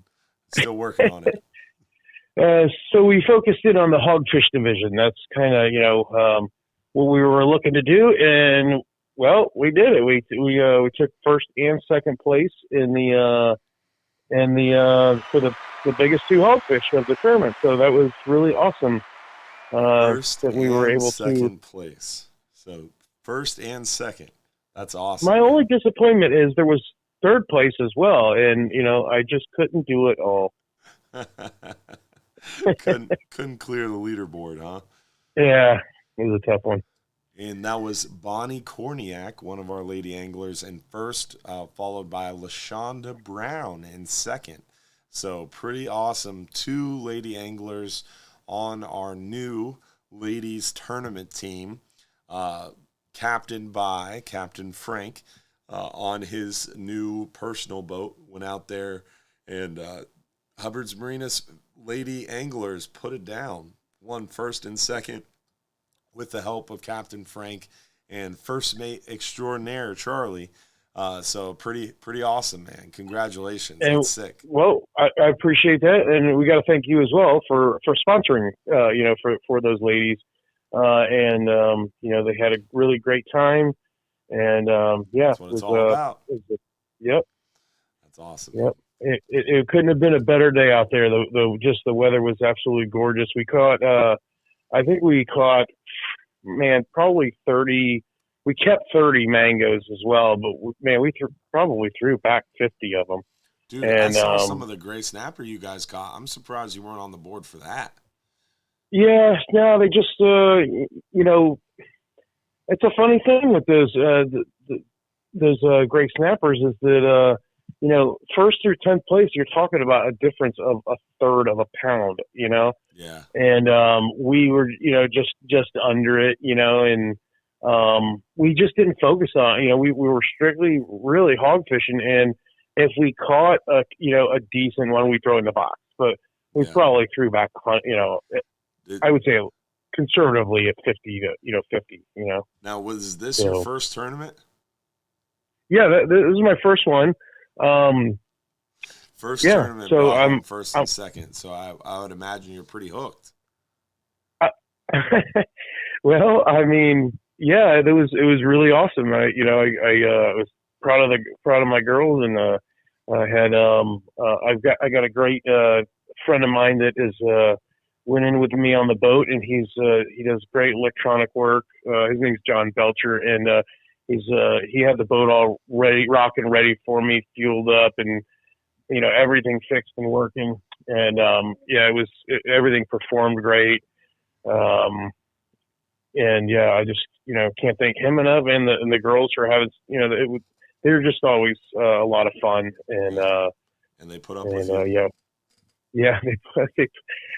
Still working on it. So we focused in on the hogfish division. That's kind of, what we were looking to do. And, well, we did it. We took first and second place for the biggest two hogfish of the tournament. So that was really awesome. First that we were able second place. So first and second. That's awesome. My only disappointment is there was third place as well. And, I just couldn't do it all. couldn't clear the leaderboard, huh? Yeah, it was a tough one. And that was Bonnie Korniak, one of our lady anglers, in first, followed by LaShonda Brown in second. So pretty awesome. 2 lady anglers on our new ladies tournament team, captained by Captain Frank on his new personal boat. Went out there, and Hubbard's Marina's lady anglers put it down. won first and second with the help of Captain Frank and first mate extraordinaire Charlie. So pretty awesome, man. Congratulations. And, that's sick. Well, I appreciate that, and we got to thank you as well for sponsoring, for those ladies. They had a really great time, and that's what it's all about. Yep. That's awesome. Yep. It couldn't have been a better day out there. Just the weather was absolutely gorgeous. We caught, probably 30. We kept 30 mangoes as well, but we probably threw back 50 of them. Dude, I saw some of the gray snapper you guys caught. I'm surprised you weren't on the board for that. Yeah, no, they just, it's a funny thing with those gray snappers is that, first through 10th place, you're talking about a difference of a third of a pound, Yeah. And we were, just under it, and we just didn't focus on, we were strictly really hog fishing, and if we caught a decent one, we throw it in the box, but we probably threw back, I would say conservatively at 50 to 50. Now, was this your first tournament? Yeah, this is my first one. First tournament, so I'm first and second. So I would imagine you're pretty hooked. Well, I mean, yeah, it was really awesome. I was proud of my girls, and I got a great friend of mine that is went in with me on the boat, and he does great electronic work. His name's John Belcher, and he had the boat all ready, rocking ready for me, fueled up, and everything fixed and working. And everything performed great. I just can't thank him enough, and the girls for having they were just always a lot of fun, and they put up with you. Yeah,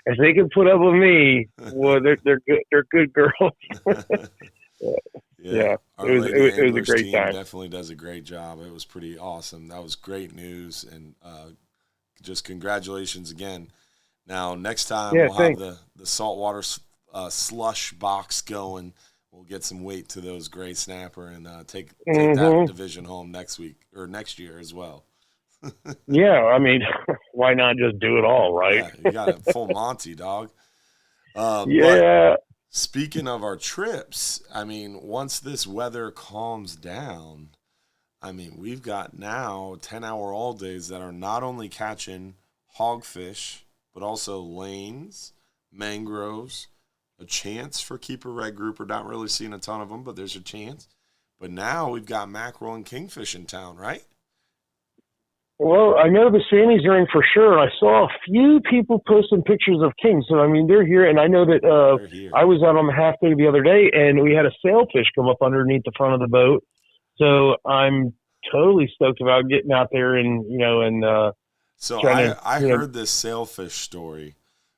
if they can put up with me, well, they're good girls. Yeah. It was a great time. Definitely does a great job. It was pretty awesome. That was great news, and just congratulations again. Now, next time we'll have the saltwater slush box going. We'll get some weight to those gray snapper and take that division home next year as well. Yeah, I mean, why not just do it all, right? Yeah, you got a full Monty, dog. Yeah. But speaking of our trips, I mean, once this weather calms down, I mean, we've got now 10-hour all days that are not only catching hogfish, but also lanes, mangroves, a chance for keeper red grouper. Not really seeing a ton of them, but there's a chance. But now we've got mackerel and kingfish in town, right? Well, I know the Sammys are in for sure. I saw a few people posting pictures of kings. So, I mean, they're here. And I know that I was out on the half day the other day, and we had a sailfish come up underneath the front of the boat. So I'm totally stoked about getting out there and, So I heard this sailfish story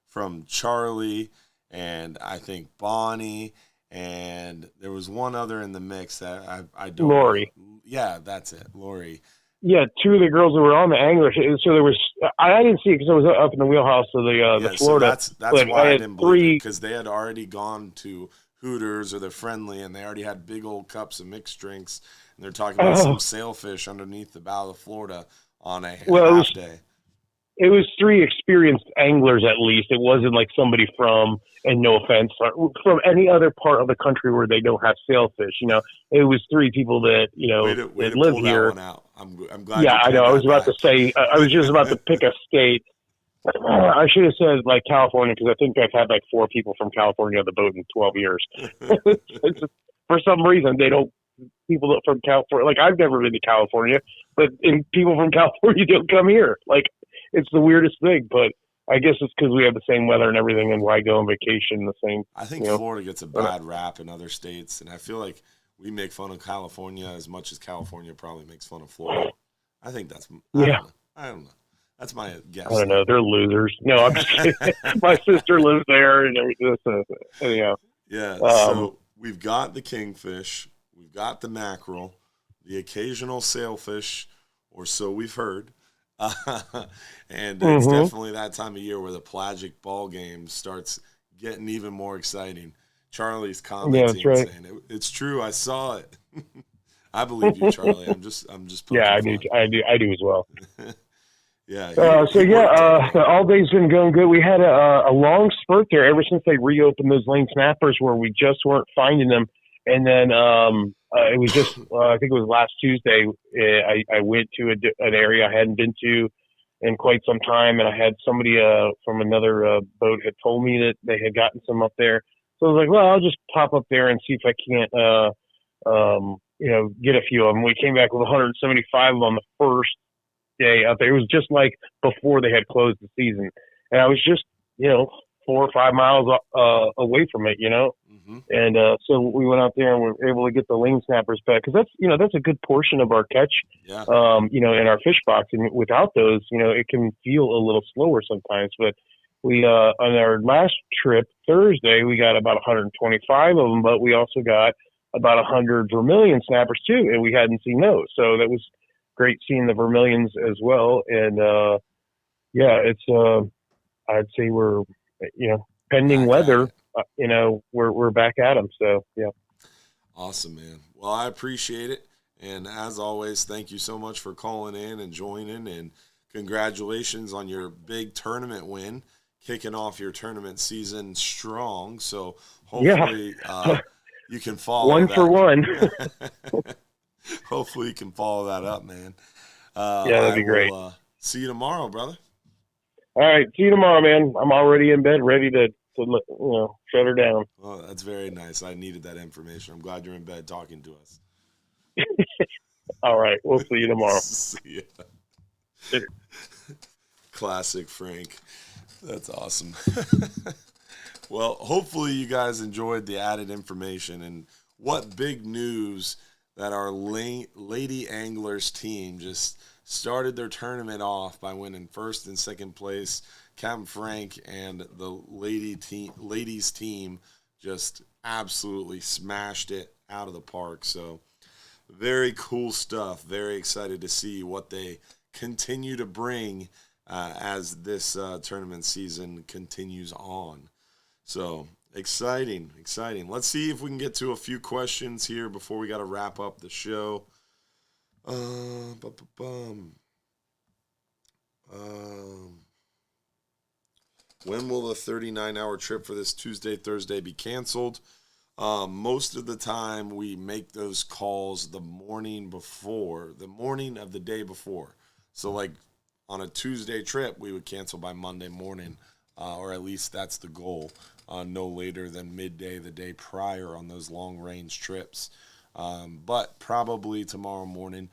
from Charlie and I think Bonnie, and there was one other in the mix that I don't. Lori. Yeah, that's it, Lori. Yeah, two of the girls that were on the angler. So there was. I didn't see it because I was up in the wheelhouse of the Florida. So that's why I didn't believe it, because they had already gone to Hooters or the Friendly, and they already had big old cups of mixed drinks, and they're talking about some sailfish underneath the bow of the Florida on a half day. It was three experienced anglers at least. It wasn't like somebody from, and no offense, from any other part of the country where they don't have sailfish. It was three people that that live here. That one out. I'm glad. Yeah, I know. I was about to say. I was just about to pick a state. I should have said like California, because I think I've had like 4 people from California on the boat in 12 years. For some reason, they don't. People from California, like I've never been to California, but people from California don't come here. Like, it's the weirdest thing, but I guess it's because we have the same weather and everything, and why go on vacation the same. I think Florida gets a bad rap in other states, and I feel like we make fun of California as much as California probably makes fun of Florida. I think that's I don't know. That's my guess. I don't know. They're losers. No, I'm just kidding. My sister lives there, and everything. Anyhow. Yeah. So we've got the kingfish, we've got the mackerel, the occasional sailfish, or so we've heard. And it's definitely that time of year where the pelagic ball game starts getting even more exciting. Charlie's Yeah, commenting that's right. saying it's true. I saw it. I believe you, Charlie. I'm just poking Yeah, fun. I do as well. Yeah, So he yeah, worked every day. all day's been going good. We had a long spurt there ever since they reopened those lane snappers where we just weren't finding them. And then it was just I think it was last Tuesday. I went to an area I hadn't been to in quite some time, and I had somebody from another boat had told me that they had gotten some up there. So I was like, well, I'll just pop up there and see if I can't get a few of them. We came back with 175 on the first day out there. It was just like before they had closed the season, and I was just 4 or 5 miles away from it, Mm-hmm. and so we went out there and we were able to get the lane snappers back because that's a good portion of our catch, Yeah. in our fish box, and without those, it can feel a little slower sometimes. But we on our last trip Thursday we got about 125 of them, but we also got about 100 vermilion snappers too, and we hadn't seen those, so that was great seeing the vermilions as well. And it's I'd say we're pending Back weather, at it. we're back at them. So yeah. Awesome, man. Well, I appreciate it. And as always, thank you so much for calling in and joining. And congratulations on your big tournament win, kicking off your tournament season strong. So hopefully you can follow one that. for one. Hopefully you can follow that up, man. That'd be great. See you tomorrow, brother. All right. See you tomorrow, man. I'm already in bed, ready to shut her down. Well, that's very nice. I needed that information. I'm glad you're in bed talking to us. All right. We'll see you tomorrow. See ya. Classic Frank. That's awesome. Well, hopefully you guys enjoyed the added information, and what big news that our Lady Anglers team just started their tournament off by winning first and second place. Captain Frank and the ladies team just absolutely smashed it out of the park. So very cool stuff. Very excited to see what they continue to bring as this tournament season continues on. So exciting. Let's see if we can get to a few questions here before we got to wrap up the show. When will the 39-hour trip for this Tuesday, Thursday be canceled? Most of the time we make those calls the morning of the day before. So like on a Tuesday trip, we would cancel by Monday morning, or at least that's the goal, no later than midday the day prior on those long-range trips. But probably tomorrow morning.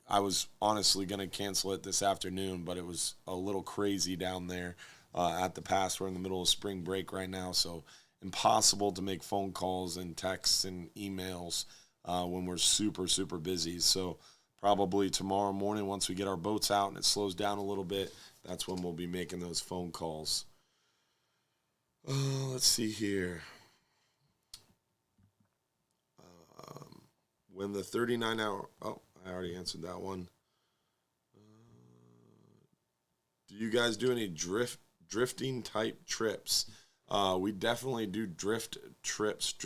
I was honestly going to cancel it this afternoon, but it was a little crazy down there at the pass. We're in the middle of spring break right now, so impossible to make phone calls and texts and emails when we're super, super busy. So probably tomorrow morning, once we get our boats out and it slows down a little bit, that's when we'll be making those phone calls. Let's see here. When the 39-hour... Oh, I already answered that one. Do you guys do any drifting type trips? We definitely do drift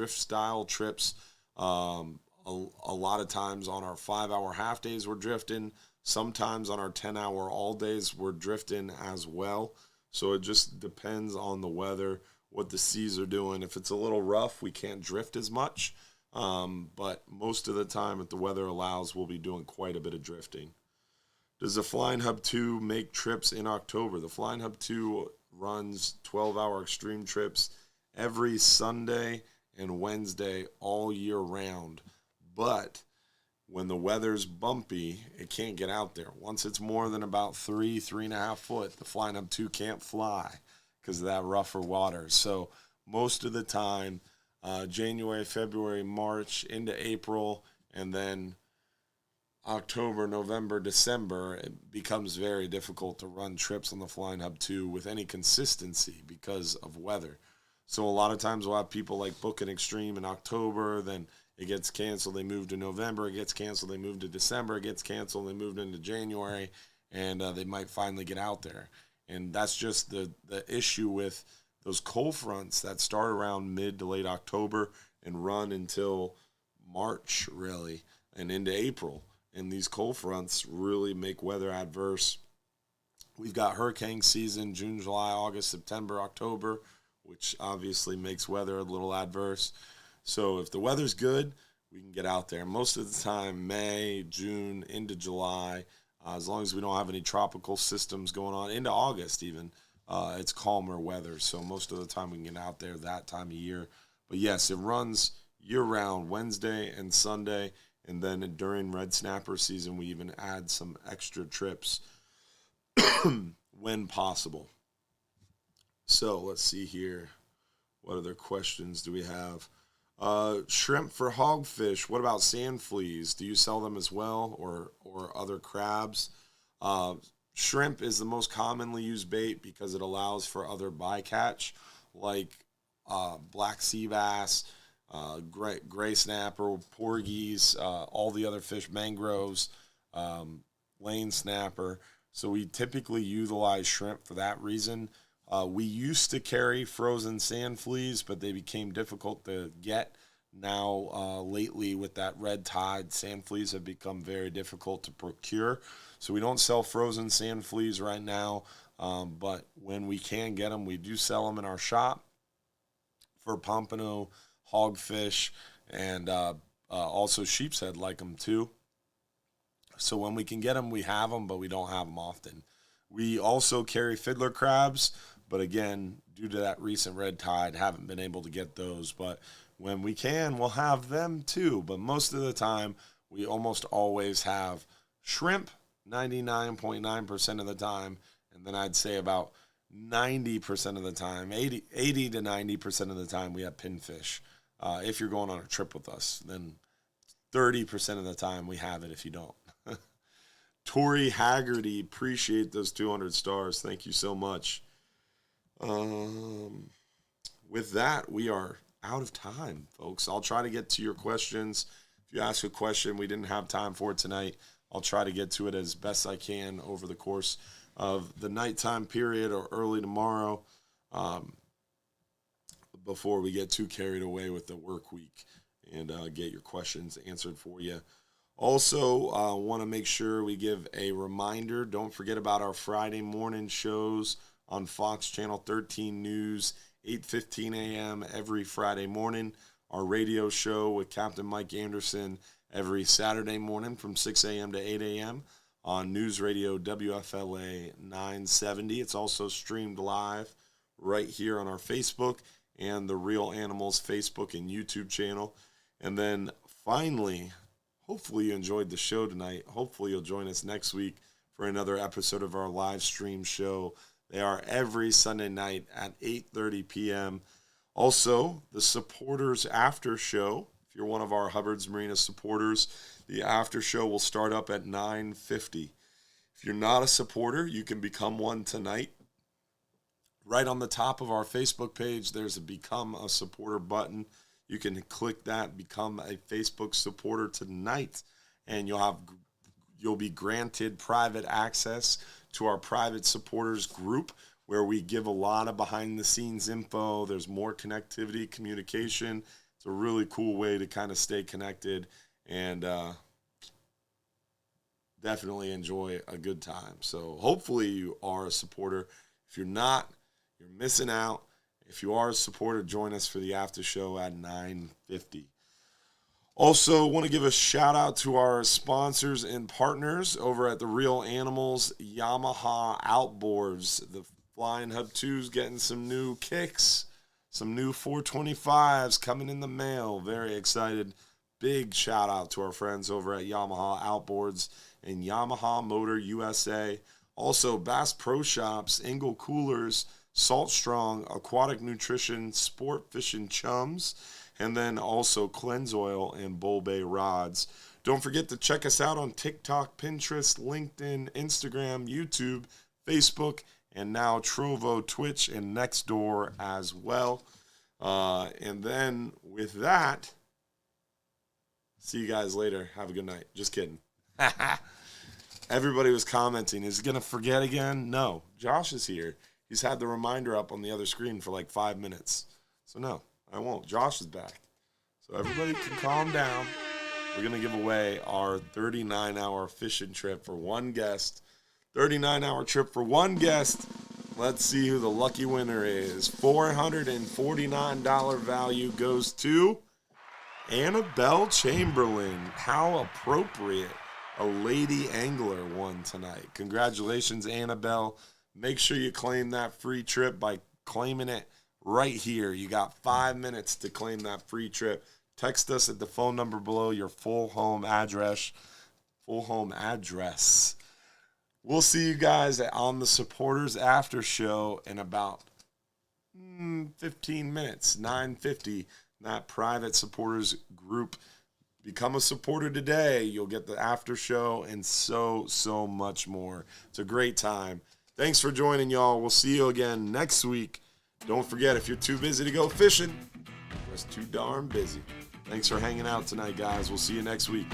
style trips. A lot of times on our 5-hour half days we're drifting. Sometimes on our 10-hour all days we're drifting as well. So it just depends on the weather, what the seas are doing. If it's a little rough, we can't drift as much. But most of the time, if the weather allows, we'll be doing quite a bit of drifting. Does the Flying Hub 2 make trips in October? The Flying Hub 2 runs 12-hour extreme trips every Sunday and Wednesday all year round. But when the weather's bumpy, it can't get out there. Once it's more than about 3.5 foot, the Flying Hub 2 can't fly because of that rougher water. So most of the time, January, February, March, into April, and then October, November, December, it becomes very difficult to run trips on the Flying Hub 2 with any consistency because of weather. So a lot of times we'll have people like book an extreme in October, then it gets canceled, they move to November, it gets canceled, they move to December, it gets canceled, they moved into January, and they might finally get out there. And that's just the issue with those cold fronts that start around mid to late October and run until March, really, and into April. And these cold fronts really make weather adverse. We've got hurricane season, June, July, August, September, October, which obviously makes weather a little adverse. So if the weather's good, we can get out there. Most of the time, May, June, into July, as long as we don't have any tropical systems going on, into August even, it's calmer weather. So most of the time we can get out there that time of year. But yes, it runs year-round, Wednesday and Sunday, and then during red snapper season, we even add some extra trips when possible. So let's see here. What other questions do we have? Shrimp for hogfish. What about sand fleas? Do you sell them as well, or other crabs? Shrimp is the most commonly used bait because it allows for other bycatch, like black sea bass, gray snapper, porgies, all the other fish, mangroves, lane snapper. So we typically utilize shrimp for that reason. We used to carry frozen sand fleas, but they became difficult to get. Now, lately, with that red tide, sand fleas have become very difficult to procure. So we don't sell frozen sand fleas right now, but when we can get them, we do sell them in our shop for pompano, hogfish, and also sheep's head like them too. So when we can get them, we have them, but we don't have them often. We also carry fiddler crabs, but again, due to that recent red tide, haven't been able to get those. But when we can, we'll have them too. But most of the time, we almost always have shrimp, 99.9% of the time. And then I'd say about 90% of the time, 80 to 90% of the time, we have pinfish. If you're going on a trip with us, then 30% of the time we have it if you don't. Tori Haggerty, appreciate those 200 stars. Thank you so much. With that, we are out of time, folks. I'll try to get to your questions. If you ask a question we didn't have time for tonight, I'll try to get to it as best I can over the course of the nighttime period or early tomorrow, before we get too carried away with the work week, and get your questions answered for you. Also, want to make sure we give a reminder. Don't forget about our Friday morning shows on Fox Channel 13 News, 8:15 a.m. every Friday morning. Our radio show with Captain Mike Anderson every Saturday morning from 6 a.m. to 8 a.m. on News Radio WFLA 970. It's also streamed live right here on our Facebook and the Real Animals Facebook and YouTube channel. And then finally, hopefully you enjoyed the show tonight. Hopefully you'll join us next week for another episode of our live stream show. They are every Sunday night at 8:30 p.m. Also, the supporters after show. If you're one of our Hubbard's Marina supporters, the after show will start up at 9:50. If you're not a supporter, you can become one tonight. Right on the top of our Facebook page, there's a Become a Supporter button. You can click that, become a Facebook supporter tonight, and you'll be granted private access to our private supporters group, where we give a lot of behind-the-scenes info. There's more connectivity, communication. It's a really cool way to kind of stay connected and definitely enjoy a good time. So hopefully you are a supporter. If you're not, you're missing out. If you are a supporter, join us for the after show at 9:50. Also, want to give a shout out to our sponsors and partners over at the Real Animals Yamaha Outboards. The Flying Hub 2's getting some new kicks, some new 425s coming in the mail. Very excited. Big shout out to our friends over at Yamaha Outboards and Yamaha Motor USA. Also, Bass Pro Shops, Engel Coolers, Salt Strong, Aquatic Nutrition, Sport Fishing Chums, and then also Cleanse Oil and Bull Bay Rods. Don't forget to check us out on TikTok, Pinterest, LinkedIn, Instagram, YouTube, Facebook, and now Trovo, Twitch, and Nextdoor as well. And then with that, see you guys later. Have a good night. Just kidding. Everybody was commenting, is he going to forget again? No. Josh is here. He's had the reminder up on the other screen for like 5 minutes. So no, I won't. Josh is back. So everybody can calm down. We're going to give away our 39-hour fishing trip for one guest. 39-hour trip for one guest. Let's see who the lucky winner is. $449 value goes to Annabelle Chamberlain. How appropriate. A lady angler won tonight. Congratulations, Annabelle. Make sure you claim that free trip by claiming it right here. You got 5 minutes to claim that free trip. Text us at the phone number below your full home address. We'll see you guys on the supporters after show in about 15 minutes, 9:50. That private supporters group. Become a supporter today. You'll get the after show and so much more. It's a great time. Thanks for joining, y'all. We'll see you again next week. Don't forget, if you're too busy to go fishing, you're just too darn busy. Thanks for hanging out tonight, guys. We'll see you next week.